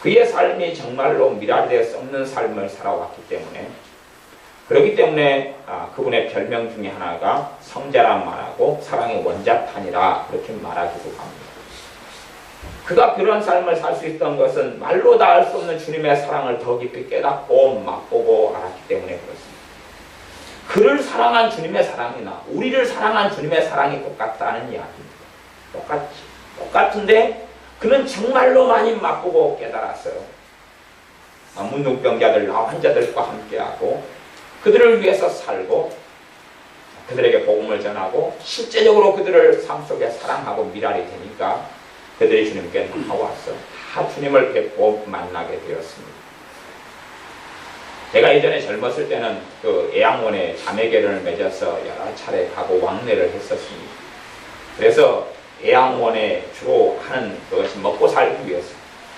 Speaker 1: 그의 삶이 정말로 미랄되어 썩는 삶을 살아왔기 때문에 그렇기 때문에 그분의 별명 중에 하나가 성자란 말하고 사랑의 원자탄이라 그렇게 말하기도 합니다. 그가 그런 삶을 살 수 있던 것은 말로 다 알 수 없는 주님의 사랑을 더 깊이 깨닫고 맛보고 알았기 때문에 그렇습니다. 그를 사랑한 주님의 사랑이나 우리를 사랑한 주님의 사랑이 똑같다는 이야기입니다. 똑같은데 그는 정말로 많이 맛보고 깨달았어요. 문둥병자들, 환자들과 함께하고 그들을 위해서 살고 그들에게 복음을 전하고 실제적으로 그들을 삶 속에 사랑하고 미랄이 되니까 그들이 주님께 나와서 다 주님을 뵙고 만나게 되었습니다. 제가 예전에 젊었을 때는 그 애양원에 자매결연을 맺어서 여러 차례 가고 왕래를 했었습니다. 그래서 애양원에 주로 하는 그것이 먹고 살기 위해서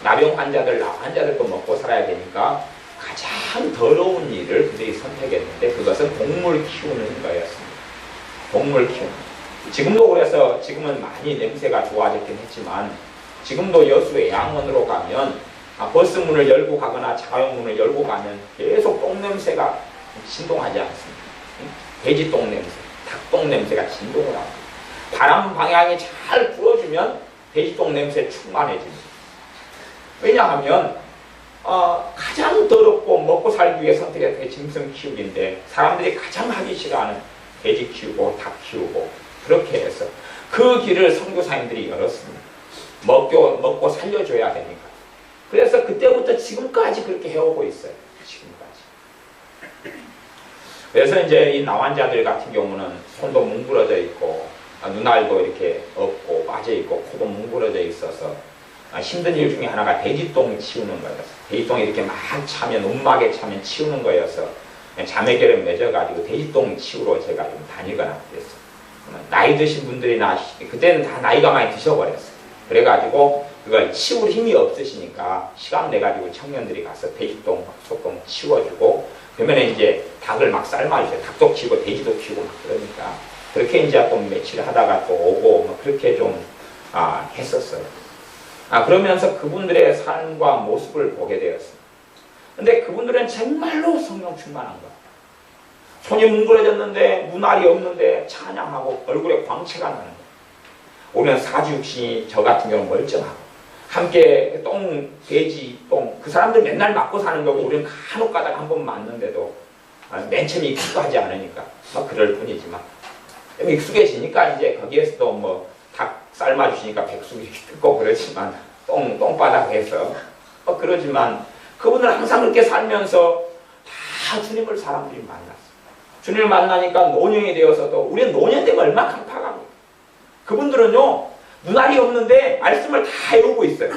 Speaker 1: 나병 환자들, 환자들도 먹고 살아야 되니까 가장 더러운 일을 그들이 선택했는데 그것은 동물 키우는 거였습니다. 동물 키우는. 지금도 그래서 지금은 많이 냄새가 좋아졌긴 했지만 지금도 여수 애양원으로 가면 버스 문을 열고 가거나 자가용 문을 열고 가면 계속 똥냄새가 진동하지 않습니다. 돼지 똥냄새, 닭똥 냄새가 진동을 합니다. 바람 방향이 잘 불어주면 돼지 똥냄새 충만해집니다. 왜냐하면 가장 더럽고 먹고 살기 위해 선택했던 짐승 키우기인데 사람들이 가장 하기 싫어하는 돼지 키우고 닭 키우고 그렇게 해서 그 길을 선교사님들이 열었습니다. 먹고 살려줘야 되니까. 그래서 그때부터 지금까지 그렇게 해오고 있어요. 지금까지. 그래서 이제 이 나환자들 같은 경우는 손도 뭉그러져 있고 눈알도 이렇게 없고 빠져 있고 코도 뭉그러져 있어서 힘든 일 중에 하나가 돼지똥 치우는 거였어요. 돼지똥이 이렇게 막 차면 움막에 차면 치우는 거여서 자매결을 맺어가지고 돼지똥 치우러 제가 좀 다니거나 그랬어요. 나이 드신 분들이나 그때는 다 나이가 많이 드셔버렸어요. 그래가지고 그걸 치울 힘이 없으시니까 시간 내가지고 청년들이 가서 돼지똥, 소똥 치워주고 그러면 이제 닭을 막 삶아주세요. 닭도 키우고 돼지도 키우고 막 그러니까 그렇게 이제 또 며칠 하다가 또 오고 뭐 그렇게 좀 했었어요. 그러면서 그분들의 삶과 모습을 보게 되었습니다. 근데 그분들은 정말로 성령 충만한 거예요. 손이 뭉그러졌는데 눈알이 없는데 찬양하고 얼굴에 광채가 나는 거예요. 오면 사주육신이 저 같은 경우는 멀쩡하고 함께 똥, 돼지, 똥 그 사람들 맨날 맞고 사는 거고 우리는 간혹 가다가 한 번 맞는데도 맨 처음에 익숙하지 않으니까 그럴 뿐이지만 익숙해지니까 이제 거기에서도 뭐 닭 삶아주시니까 백숙이 뜯고 그러지만 똥바닥에서 그러지만 그분은 항상 그렇게 살면서 다 주님을 사람들이 만났어요. 주님을 만나니까 노년이 되어서도 우리는 노년 되면 얼마나 강팍합니까? 그분들은요 눈알이 없는데 말씀을 다 외우고 있어요.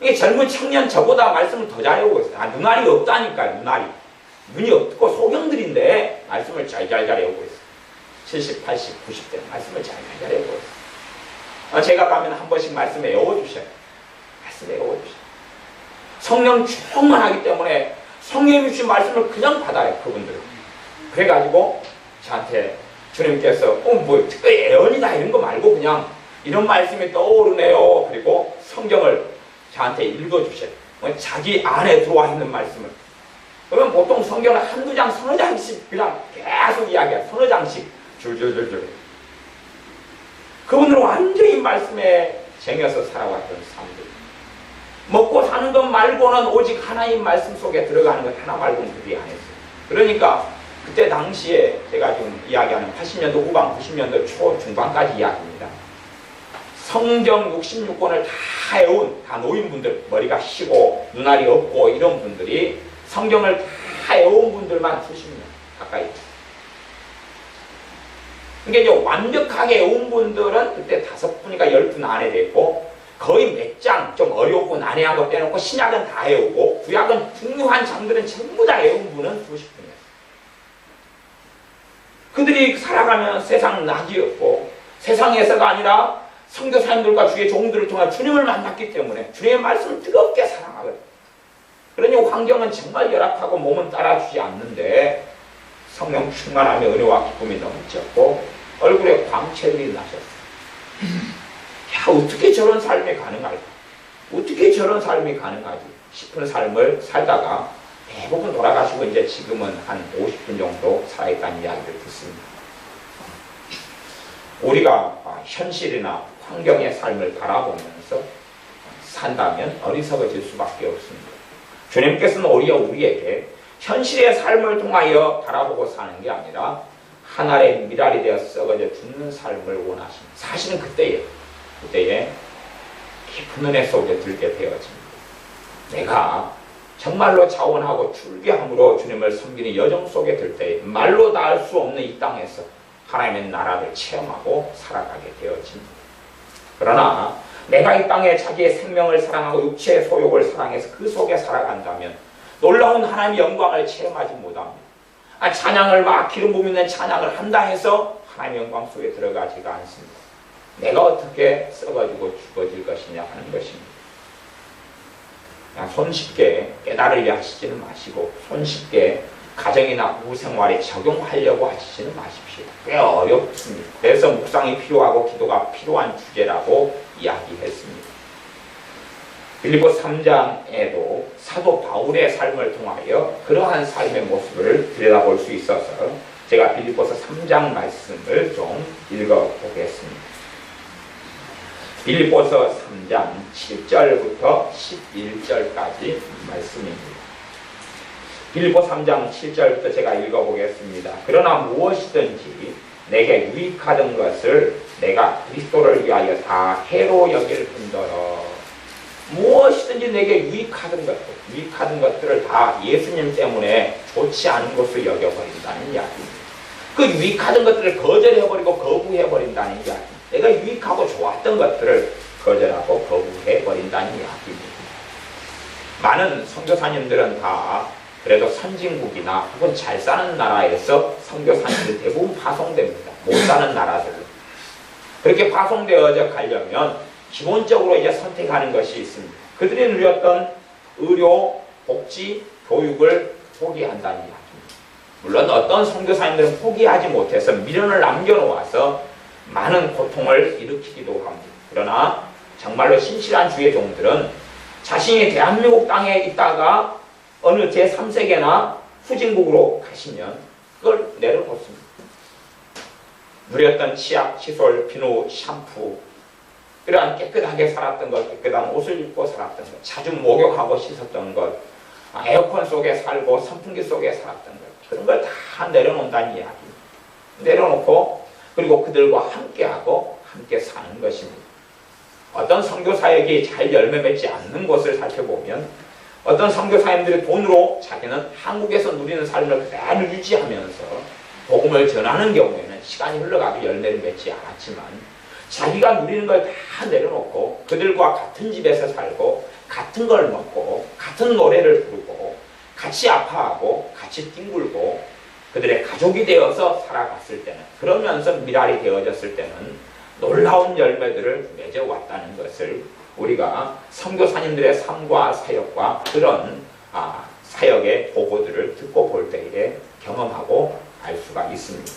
Speaker 1: 이게 젊은 청년 저보다 말씀을 더 잘 외우고 있어요. 눈알이 없다니까요. 눈이 없고 소경들인데 말씀을 잘 외우고 있어요. 70, 80, 90대 말씀을 잘 외우고 있어요. 제가 가면 한 번씩 말씀 외워주셔요. 말씀 외워주셔요. 성령 충만하기 때문에 성령이 주신 말씀을 그냥 받아요. 그분들은. 그래가지고 저한테 주님께서 뭐 특별히 애언이다 이런 거 말고 그냥 이런 말씀이 떠오르네요. 그리고 성경을 저한테 읽어주셔요. 자기 안에 들어와 있는 말씀을. 그러면 보통 성경을 한두 장, 서너 장씩 그냥 계속 이야기해요. 서너 장씩 줄줄줄줄. 그분들은 완전히 말씀에 쟁여서 살아왔던 사람들. 먹고 사는 것 말고는 오직 하나님 말씀 속에 들어가는 것 하나 말고는 그들이 안 했어요. 그러니까 그때 당시에 제가 지금 이야기하는 80년도 후반, 90년도 초 중반까지 이야기입니다. 성경 66권을 다 해온 다 노인분들, 머리가 희고 눈알이 없고 이런 분들이 성경을 다 해온 분들만 수십 년 가까이. 그러니까 이제 완벽하게 해온 분들은 그때 5분이니까 10분 안에 됐고, 거의 몇 장 좀 어렵고 난해한 거 빼놓고 신약은 다 해오고 구약은 중요한 장들은 전부 다 해온 분은 수십 분이었어요. 그들이 살아가면 세상 낙이 없고, 세상에서가 아니라 선교사님들과 주의 종들을 통해 주님을 만났기 때문에 주님의 말씀을 뜨겁게 사랑하거든요. 그러니 환경은 정말 열악하고 몸은 따라주지 않는데 성령 충만함의 은혜와 기쁨이 넘쳤고 얼굴에 광채들이 나셨어요. 야, 어떻게 저런 삶이 가능할까? 어떻게 저런 삶이 가능하지? 싶은 삶을 살다가 대부분 돌아가시고 이제 지금은 한 50분 정도 살아있다는 이야기를 듣습니다. 우리가 현실이나 환경의 삶을 바라보면서 산다면 어리석어질 수밖에 없습니다. 주님께서는 오히려 우리에게 현실의 삶을 통하여 바라보고 사는 게 아니라 하늘의 미랄이 되어 썩어져 죽는 삶을 원하십니다. 사실은 그때에 깊은 은혜 속에 들게 되어집니다. 내가 정말로 자원하고 출교함으로 주님을 섬기는 여정 속에 들 때 말로 닿을 수 없는 이 땅에서 하나님의 나라를 체험하고 살아가게 되어집니다. 그러나 내가 이 땅에 자기의 생명을 사랑하고 육체의 소욕을 사랑해서 그 속에 살아간다면 놀라운 하나님의 영광을 체험하지 못합니다. 찬양을 막 기름 부음 있는 찬양을 한다 해서 하나님의 영광 속에 들어가지가 않습니다. 내가 어떻게 썩어지고 죽어질 것이냐 하는 것입니다. 그냥 손쉽게 깨달으려 하시지는 마시고 손쉽게 가정이나 부부생활에 적용하려고 하시지는 마십시오. 꽤 어렵습니다. 그래서 묵상이 필요하고 기도가 필요한 주제라고 이야기했습니다. 빌립보 3장에도 사도 바울의 삶을 통하여 그러한 삶의 모습을 들여다볼 수 있어서 제가 빌립보서 3장 말씀을 좀 읽어보겠습니다. 빌립보서 3장 7절부터 11절까지 말씀입니다. 빌립보 3장 7절부터 제가 읽어보겠습니다. 그러나 무엇이든지 내게 유익하던 것을 내가 그리스도를 위하여 다 해로 여길 뿐더러. 무엇이든지 내게 유익하던 것들을 다 예수님 때문에 좋지 않은 것을 여겨버린다는 이야기입니다. 그 유익하던 것들을 거절해버리고 거부해버린다는 이야기. 내가 유익하고 좋았던 것들을 거절하고 거부해버린다는 이야기입니다. 많은 선교사님들은 다 그래도 선진국이나 혹은 잘 사는 나라에서 선교사님들 대부분 파송됩니다. 못 사는 나라들로. 그렇게 파송되어져 가려면 기본적으로 이제 선택하는 것이 있습니다. 그들이 누렸던 의료, 복지, 교육을 포기한다는 이야기입니다. 물론 어떤 선교사님들은 포기하지 못해서 미련을 남겨놓아서 많은 고통을 일으키기도 합니다. 그러나 정말로 신실한 주의 종들은 자신이 대한민국 땅에 있다가 어느 제3세계나 후진국으로 가시면 그걸 내려놓습니다. 누렸던 치약, 칫솔, 비누, 샴푸, 이러한 깨끗하게 살았던 것, 깨끗한 옷을 입고 살았던 것, 자주 목욕하고 씻었던 것, 에어컨 속에 살고 선풍기 속에 살았던 것, 그런 걸 다 내려놓는다는 이야기입니다. 내려놓고 그리고 그들과 함께하고 함께 사는 것입니다. 어떤 선교사역이 잘 열매 맺지 않는 것을 살펴보면 어떤 선교사님들이 돈으로 자기는 한국에서 누리는 삶을 그대로 유지하면서 복음을 전하는 경우에는 시간이 흘러가도 열매를 맺지 않았지만 자기가 누리는 걸 다 내려놓고 그들과 같은 집에서 살고 같은 걸 먹고 같은 노래를 부르고 같이 아파하고 같이 뒹굴고 그들의 가족이 되어서 살아갔을 때는 그러면서 미랄이 되어졌을 때는 놀라운 열매들을 맺어왔다는 것을 우리가 선교사님들의 삶과 사역과 그런 사역의 보고들을 듣고 볼 때에 경험하고 알 수가 있습니다.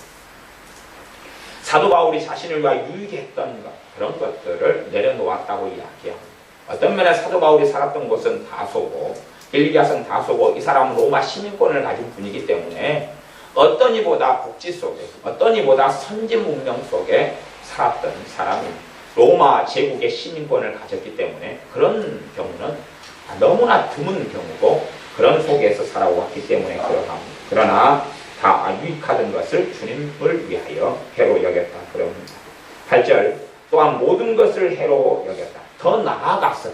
Speaker 1: 사도 바울이 자신을 위하여 유익했던 것, 그런 것들을 내려놓았다고 이야기합니다. 어떤 면에 사도 바울이 살았던 곳은 다소고 길리기아성 다소고 이 사람은 로마 시민권을 가진 분이기 때문에 어떤 이보다 복지 속에 어떤 이보다 선진 문명 속에 살았던 사람입니다. 로마 제국의 시민권을 가졌기 때문에 그런 경우는 너무나 드문 경우고 그런 속에서 살아왔기 때문에 그러합니다. 그러나 다 유익하던 것을 주님을 위하여 해로 여겼다 그럽니다. 8절 또한 모든 것을 해로 여겼다. 더 나아가서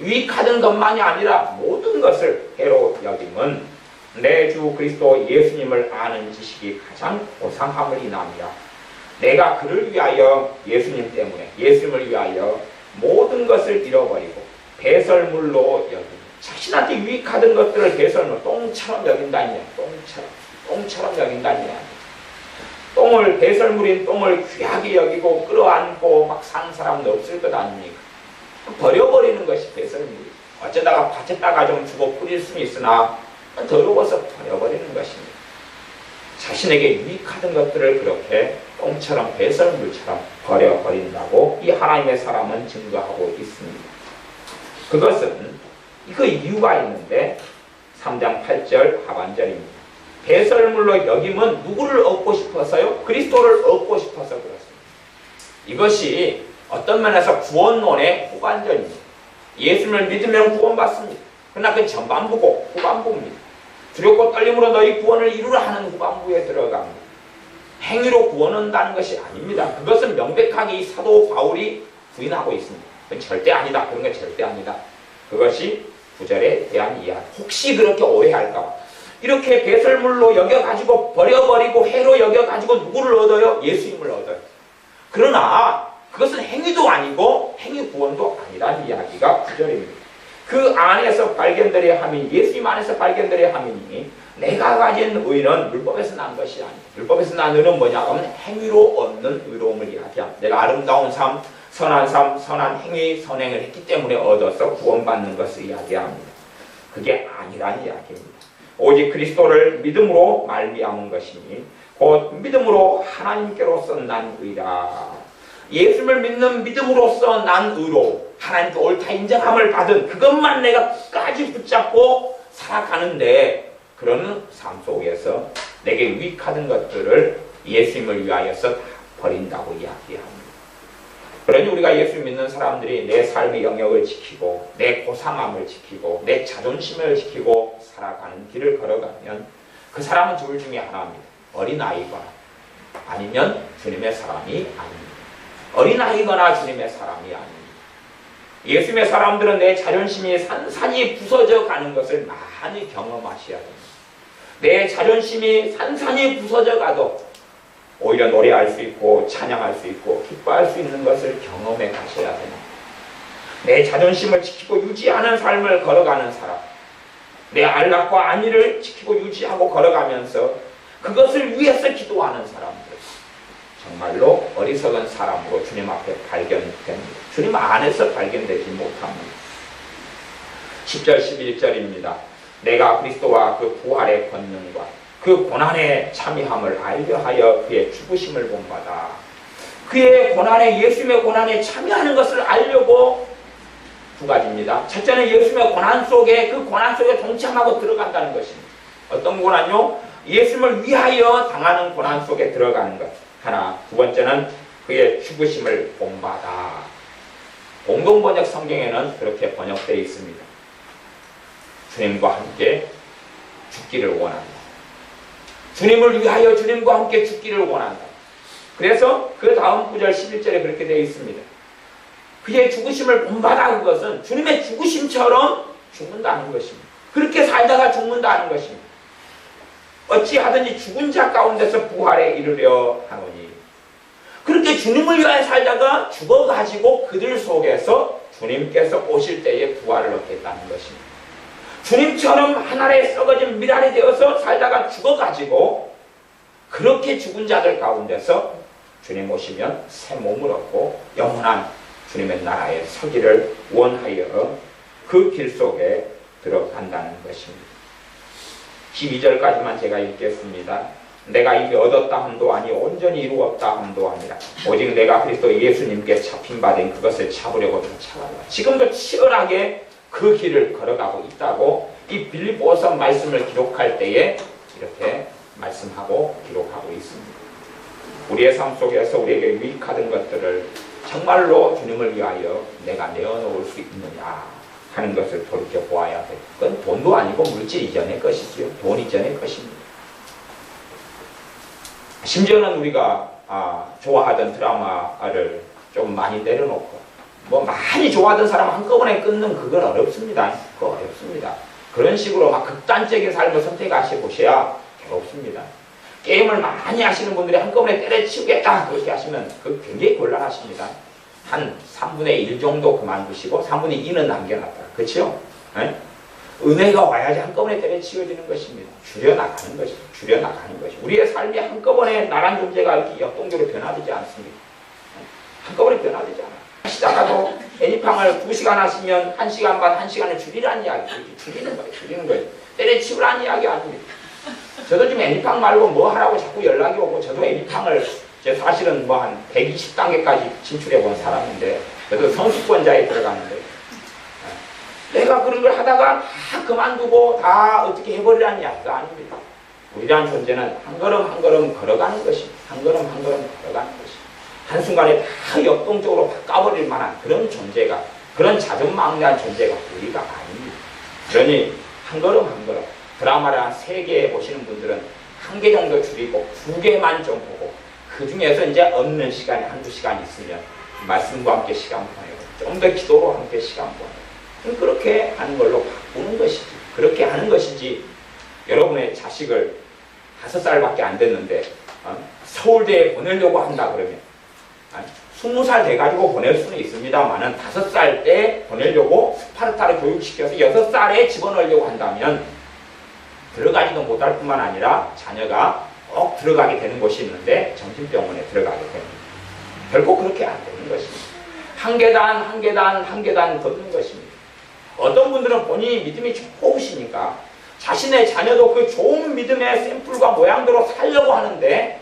Speaker 1: 유익하던 것만이 아니라 모든 것을 해로 여김은 내 주 그리스도 예수님을 아는 지식이 가장 고상함을 인함이라. 내가 그를 위하여 예수님 때문에 예수님을 위하여 모든 것을 잃어버리고 배설물로 여기니 자신한테 유익하던 것들을 배설물 똥처럼 여긴다니 똥처럼 여긴다니 똥을 배설물인 똥을 귀하게 여기고 끌어안고 막 사는 사람은 없을 것 아닙니까? 버려버리는 것이 배설물이에요. 어쩌다가 밭에다가 좀 주고 뿌릴 수는 있으나 더러워서 버려버리는 것입니다. 자신에게 유익하던 것들을 그렇게 똥처럼 배설물처럼 버려버린다고 이 하나님의 사람은 증거하고 있습니다. 그것은 그 이유가 있는데 3장 8절 하반절입니다. 배설물로 여김은 누구를 얻고 싶어서요? 그리스도를 얻고 싶어서 그렇습니다. 이것이 어떤 면에서 구원론의 후반전입니다. 예수님을 믿으면 구원받습니다. 그러나 그건 전반부고 후반부입니다. 두렵고 떨림으로 너희 구원을 이루라 하는 후반부에 들어갑니다. 행위로 구원한다는 것이 아닙니다. 그것은 명백하게 이 사도 바울이 부인하고 있습니다. 그건 절대 아니다. 그런 건 절대 아니다. 그것이 구절에 대한 이야기. 혹시 그렇게 오해할까? 이렇게 배설물로 여겨가지고 버려버리고 해로 여겨가지고 누구를 얻어요? 예수님을 얻어요. 그러나 그것은 행위도 아니고 행위 구원도 아니라는 이야기가 구절입니다. 그 안에서 발견되려 함이니 예수님 안에서 발견되려 함이니 내가 가진 의는 율법에서 난 것이 아니에요. 율법에서 난 의는 뭐냐 하면 행위로 얻는 의로움을 이야기합니다. 내가 아름다운 삶, 선한 행위, 선행을 했기 때문에 얻어서 구원받는 것을 이야기합니다. 그게 아니라는 이야기입니다. 오직 그리스도를 믿음으로 말미암은 것이니 곧 믿음으로 하나님께로서 난 의라. 예수를 믿는 믿음으로써 난 의로 하나님께 옳다 인정함을 받은 그것만 내가 끝까지 붙잡고 살아가는데 그런 삶 속에서 내게 유익하던 것들을 예수님을 위하여서 버린다고 이야기합니다. 그러니 우리가 예수 믿는 사람들이 내 삶의 영역을 지키고 내 고상함을 지키고 내 자존심을 지키고 살아가는 길을 걸어가면 그 사람은 둘 중에 하나입니다. 어린아이거나 아니면 주님의 사람이 아닙니다. 어린아이거나 주님의 사람이 아닙니다. 예수님의 사람들은 내 자존심이 산산이 부서져 가는 것을 많이 경험하셔야 됩니다. 내 자존심이 산산이 부서져 가도 오히려 노래할 수 있고 찬양할 수 있고 기뻐할 수 있는 것을 경험해 가셔야 됩니다. 내 자존심을 지키고 유지하는 삶을 걸어가는 사람, 내 안락과 안위를 지키고 유지하고 걸어가면서 그것을 위해서 기도하는 사람들, 정말로 어리석은 사람으로 주님 앞에 발견됩니다. 주님 안에서 발견되지 못합니다. 10절 11절입니다. 내가 그리스도와 그 부활의 권능과 그 고난의 참여함을 알려 하여 그의 죽으심을 본받아. 그의 고난에 예수님의 고난에 참여하는 것을 알려고 두 가지입니다. 첫째는 예수님의 고난 속에 그 고난 속에 동참하고 들어간다는 것입니다. 어떤 고난요? 예수님을 위하여 당하는 고난 속에 들어가는 것. 하나. 두 번째는 그의 죽으심을 본받아. 공동번역 성경에는 그렇게 번역되어 있습니다. 주님과 함께 죽기를 원한다. 주님을 위하여 주님과 함께 죽기를 원한다. 그래서 그 다음 구절 11절에 그렇게 되어 있습니다. 그의 죽으심을 본받아. 그것은 주님의 죽으심처럼 죽는다는 것입니다. 그렇게 살다가 죽는다는 것입니다. 어찌하든지 죽은 자 가운데서 부활에 이르려 하노니 그렇게 주님을 위하여 살다가 죽어가지고 그들 속에서 주님께서 오실 때에 부활을 얻겠다는 것입니다. 주님처럼 하늘에 썩어진 미랄이 되어서 살다가 죽어가지고 그렇게 죽은 자들 가운데서 주님 오시면 새 몸을 얻고 영원한 주님의 나라에 서기를 원하여 그 길 속에 들어간다는 것입니다. 12절까지만 제가 읽겠습니다. 내가 이미 얻었다 함도 아니 온전히 이루었다 함도 아니라 오직 내가 그리스도 예수님께 잡힌 바 된 그것을 잡으려고 쫓아가라. 지금도 치열하게 그 길을 걸어가고 있다고 이 빌립보서 말씀을 기록할 때에 이렇게 말씀하고 기록하고 있습니다. 우리의 삶 속에서 우리에게 유익하던 것들을 정말로 주님을 위하여 내가 내어놓을 수 있느냐, 하는 것을 돌이켜 보아야 돼요. 그건 돈도 아니고 물질 이전의 것이지요. 돈 이전의 것입니다. 심지어는 우리가 좋아하던 드라마를 좀 많이 내려놓고 뭐 많이 좋아하던 사람 한꺼번에 끊는 그건 어렵습니다. 그거 어렵습니다. 그런 식으로 막 극단적인 삶을 선택하시 보셔야 괴롭습니다. 게임을 많이 하시는 분들이 한꺼번에 때려치우겠다 그렇게 하시면 그 굉장히 곤란하십니다. 한 3분의 1 정도 그만두시고 3분의 2는 남겨놨다. 그렇죠? 네? 은혜가 와야지 한꺼번에 때려치워지는 것입니다. 줄여나가는 것이죠. 줄여나가는 것이. 우리의 삶이 한꺼번에 나란 존재가 이렇게 역동적으로 변화되지 않습니다. 한꺼번에 변화되지 않아요. 하시다가도 애니팡을 2시간 하시면 1시간 반, 1시간을 줄이라는 이야기. 이렇게 줄이는 거예요. 줄이는 거예요. 때려치우라는 이야기 아닙니다. 저도 지금 애니팡 말고 뭐 하라고 자꾸 연락이 오고 저도 애니팡을 사실은 뭐 한 120단계까지 진출해 본 사람인데 저도 선수권자에 들어가는데 내가 그런 걸 하다가 다 그만두고 다 어떻게 해버리라는 이야기가 아닙니다. 우리라는 존재는 한 걸음 한 걸음 걸어가는 것입니다. 한 걸음 한 걸음 걸어가는 것입니다. 한순간에 다 역동적으로 바꿔버릴 만한 그런 존재가, 그런 자존망대한 존재가 우리가 아닙니다. 그러니 한 걸음 한 걸음, 드라마를 한 3개 보시는 분들은 1개 정도 줄이고 2개만 좀 보고 그 중에서 이제 얻는 시간이 1-2시간 있으면 말씀과 함께 시간 보내고 좀 더 기도로 함께 시간 보내고 그렇게 하는 걸로 바꾸는 것이지. 그렇게 하는 것이지 여러분의 자식을 5살밖에 안 됐는데 서울대에 보내려고 한다 그러면 20살 돼가지고 보낼 수는 있습니다만은 5살 때 보내려고 스파르타를 교육시켜서 6살에 집어넣으려고 한다면 들어가지도 못할 뿐만 아니라 자녀가 꼭 들어가게 되는 곳이 있는데 정신병원에 들어가게 됩니다. 결국 그렇게 안 되는 것입니다. 한 계단 한 계단 한 계단 걷는 것입니다. 어떤 분들은 본인이 믿음이 좋으시니까 자신의 자녀도 그 좋은 믿음의 샘플과 모양대로 살려고 하는데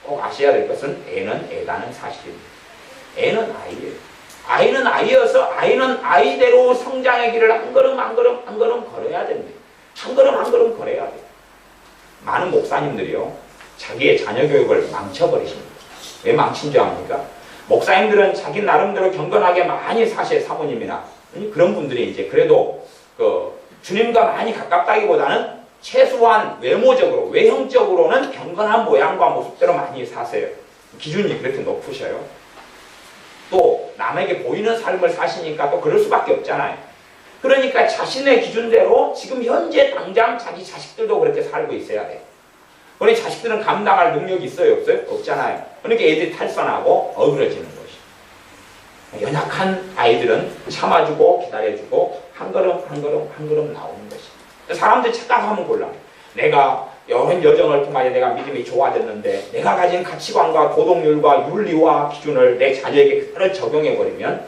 Speaker 1: 꼭 아셔야 될 것은 애는 애다는 사실입니다. 애는 아이예요. 아이는 아이여서 아이는 아이대로 성장의 길을 한 걸음 한 걸음 한 걸음 걸어야 됩니다. 한 걸음 한 걸음 걸어야 돼요. 많은 목사님들이요 자기의 자녀 교육을 망쳐버리십니다. 왜 망친 줄 압니까? 목사님들은 자기 나름대로 경건하게 많이 사실 사모님이나 그런 분들이 이제 그래도 그 주님과 많이 가깝다기보다는 최소한 외모적으로 외형적으로는 경건한 모양과 모습대로 많이 사세요. 기준이 그렇게 높으셔요. 또 남에게 보이는 삶을 사시니까 또 그럴 수밖에 없잖아요. 그러니까 자신의 기준대로 지금 현재 당장 자기 자식들도 그렇게 살고 있어야 돼요. 그러니 자식들은 감당할 능력이 있어요? 없어요? 없잖아요. 그러니까 애들이 탈선하고 어그러지는 것이죠. 연약한 아이들은 참아주고 기다려주고 한 걸음 한 걸음 한 걸음 나오는 것이죠. 사람들이 착각하면 곤란해요. 내가 여러 여정을 통하여 내가 믿음이 좋아졌는데 내가 가진 가치관과 도덕률과 윤리와 기준을 내 자녀에게 그대로 적용해버리면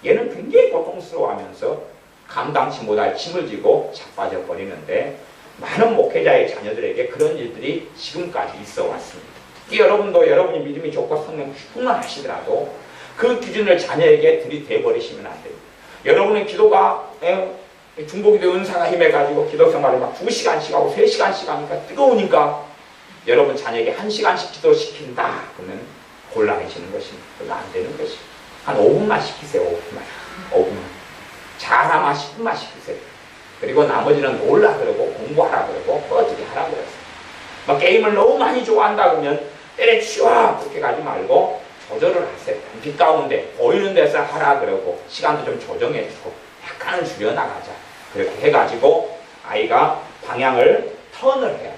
Speaker 1: 얘는 굉장히 고통스러워하면서 감당치 못할 짐을 지고 자빠져 버리는데 많은 목회자의 자녀들에게 그런 일들이 지금까지 있어 왔습니다. 여러분도 여러분이 믿음이 좋고 성령 충만하시더라도 그 기준을 자녀에게 들이대버리시면 안 됩니다. 여러분의 기도가 중보기도 은사가 힘해가지고 기도 생활을 막 2시간씩 하고 3시간씩 하니까 뜨거우니까 여러분 자녀에게 1시간씩 기도시킨다 그러면 곤란해지는 것입니다. 그건 안 되는 것입니다. 한 5분만 시키세요. 5분만. 잘하면 10분만 시키세요. 그리고 나머지는 놀라 그러고 공부하라 그러고 어떻게 하라 그랬어요. 막 게임을 너무 많이 좋아한다 그러면 때려치워 그렇게 가지 말고 조절을 하세요. 빛 가운데 보이는 데서 하라 그러고 시간도 좀 조정해주고 약간은 줄여나가자. 그렇게 해가지고 아이가 방향을 턴을 해야 돼요.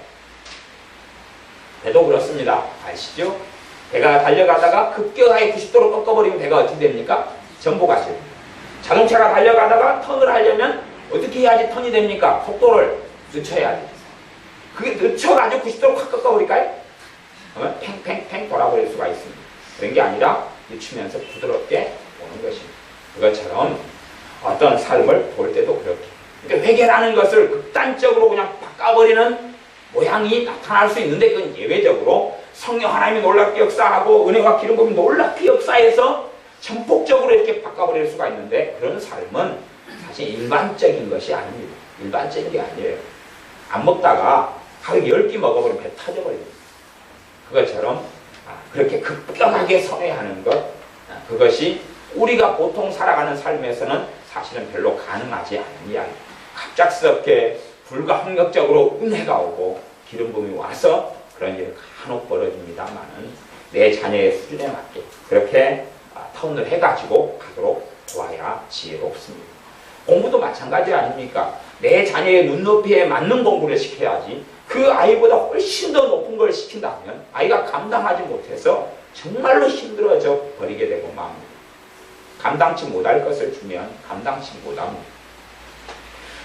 Speaker 1: 배도 그렇습니다. 아시죠? 배가 달려가다가 급격하게 90도로 꺾어버리면 배가 어떻게 됩니까? 전복하죠. 자동차가 달려가다가 턴을 하려면 어떻게 해야지 턴이 됩니까? 속도를 늦춰야 돼요. 그게 늦춰가지고 90도로 확 꺾어버릴까요? 그러면 팽팽팽 돌아버릴 수가 있습니다. 그런 게 아니라 늦추면서 부드럽게 오는 것입니다. 그것처럼 어떤 삶을 볼 때도 그렇게. 그러니까 회개라는 것을 극단적으로 그냥 바꿔버리는 모양이 나타날 수 있는데 그건 예외적으로 성령 하나님이 놀랍게 역사하고 은혜와 기름 부음이 놀랍게 역사해서 전폭적으로 이렇게 바꿔버릴 수가 있는데 그런 삶은 사실 일반적인 것이 아닙니다. 일반적인 게 아니에요. 안 먹다가 하루 10끼 먹어버리면 배 터져버립니다. 그것처럼 그렇게 급격하게 선회하는 것 그것이 우리가 보통 살아가는 삶에서는 사실은 별로 가능하지 않은 이야기. 갑작스럽게 불가항력적으로 은혜가 오고 기름 부음이 와서 그런 일이 간혹 벌어집니다만은 내 자녀의 수준에 맞게 그렇게 턴을 해가지고 가도록 도와야 지혜롭습니다. 공부도 마찬가지 아닙니까? 내 자녀의 눈높이에 맞는 공부를 시켜야지 그 아이보다 훨씬 더 높은 걸 시킨다면 아이가 감당하지 못해서 정말로 힘들어져 버리게 되고 맙니다. 감당치 못할 것을 주면 감당치 못합니다.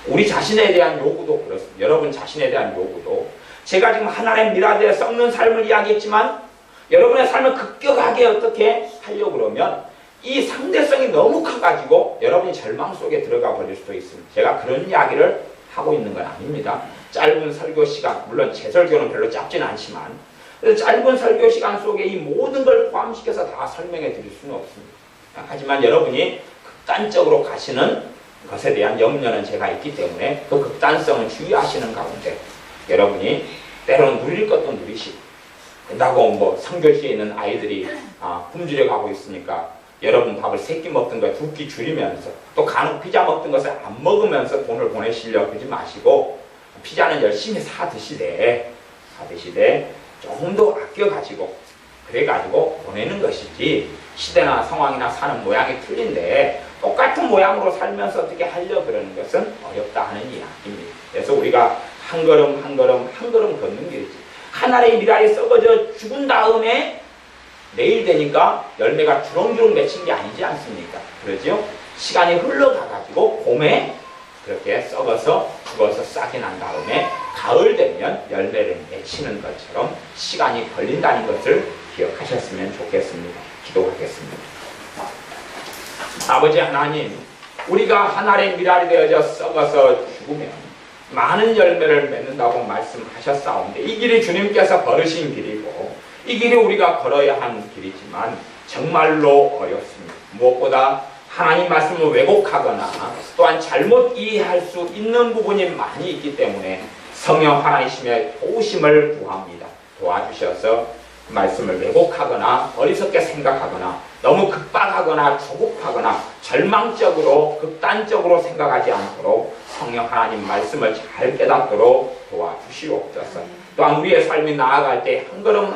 Speaker 1: 우리 자신에 대한 요구도 그렇습니다. 여러분 자신에 대한 요구도 제가 지금 하나님 미라드에 썩는 삶을 이야기했지만 여러분의 삶을 급격하게 어떻게 하려고 그러면 이 상대성이 너무 커가지고 여러분이 절망 속에 들어가 버릴 수도 있습니다. 제가 그런 이야기를 하고 있는 건 아닙니다. 짧은 설교 시간, 물론 제 설교는 별로 짧지는 않지만 짧은 설교 시간 속에 이 모든 걸 포함시켜서 다 설명해 드릴 수는 없습니다. 하지만 여러분이 극단적으로 가시는 것에 대한 염려는 제가 있기 때문에 그 극단성을 주의하시는 가운데 여러분이 때로는 누릴 것도 누리시고 그렇다고 뭐 성교시에 있는 아이들이 굶주려 가고 있으니까 여러분 밥을 3끼 먹던 거 2끼 줄이면서 또 간혹 피자 먹던 것을 안 먹으면서 돈을 보내시려고 그러지 마시고 피자는 열심히 사 드시되 조금 더 아껴가지고 그래가지고 보내는 것이지 시대나 상황이나 사는 모양이 틀린데 똑같은 모양으로 살면서 어떻게 하려 그러는 것은 어렵다 하는 이야기입니다. 그래서 우리가 한 걸음 한 걸음 걷는 길이지 한 알의 미랄이 썩어져 죽은 다음에 내일 되니까 열매가 주렁주렁 맺힌 게 아니지 않습니까? 그러죠? 시간이 흘러가가지고 봄에 그렇게 썩어서 죽어서 싹이 난 다음에 가을 되면 열매를 맺히는 것처럼 시간이 걸린다는 것을 기억하셨으면 좋겠습니다. 기도하겠습니다. 아버지 하나님, 우리가 한 알의 미랄이 되어져 썩어서 죽으면 많은 열매를 맺는다고 말씀하셨사온데 이 길이 주님께서 걸으신 길이고 이 길이 우리가 걸어야 하는 길이지만 정말로 어렵습니다. 무엇보다 하나님 말씀을 왜곡하거나 또한 잘못 이해할 수 있는 부분이 많이 있기 때문에 성령 하나님의 도우심을 구합니다. 도와주셔서 말씀을 왜곡하거나 어리석게 생각하거나 너무 급박하거나 조급하거나 절망적으로 극단적으로 생각하지 않도록 성령 하나님 말씀을 잘 깨닫도록 도와주시옵소서. 또한 우리의 삶이 나아갈 때 한 걸음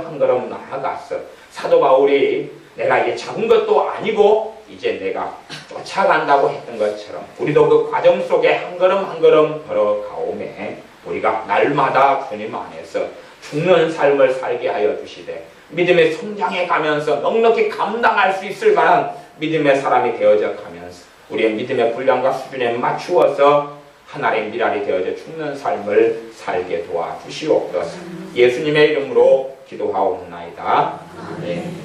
Speaker 1: 한 걸음 나아가서 사도 바울이 내가 이게 작은 것도 아니고 이제 내가 쫓아간다고 했던 것처럼 우리도 그 과정 속에 한 걸음 걸어가오매 우리가 날마다 주님 안에서 죽는 삶을 살게 하여 주시되 믿음의 성장해 가면서 넉넉히 감당할 수 있을 만한 믿음의 사람이 되어져 가면서 우리의 믿음의 분량과 수준에 맞추어서 하나의 미랄이 되어져 죽는 삶을 살게 도와주시옵소서. 예수님의 이름으로 기도하옵나이다. 아멘.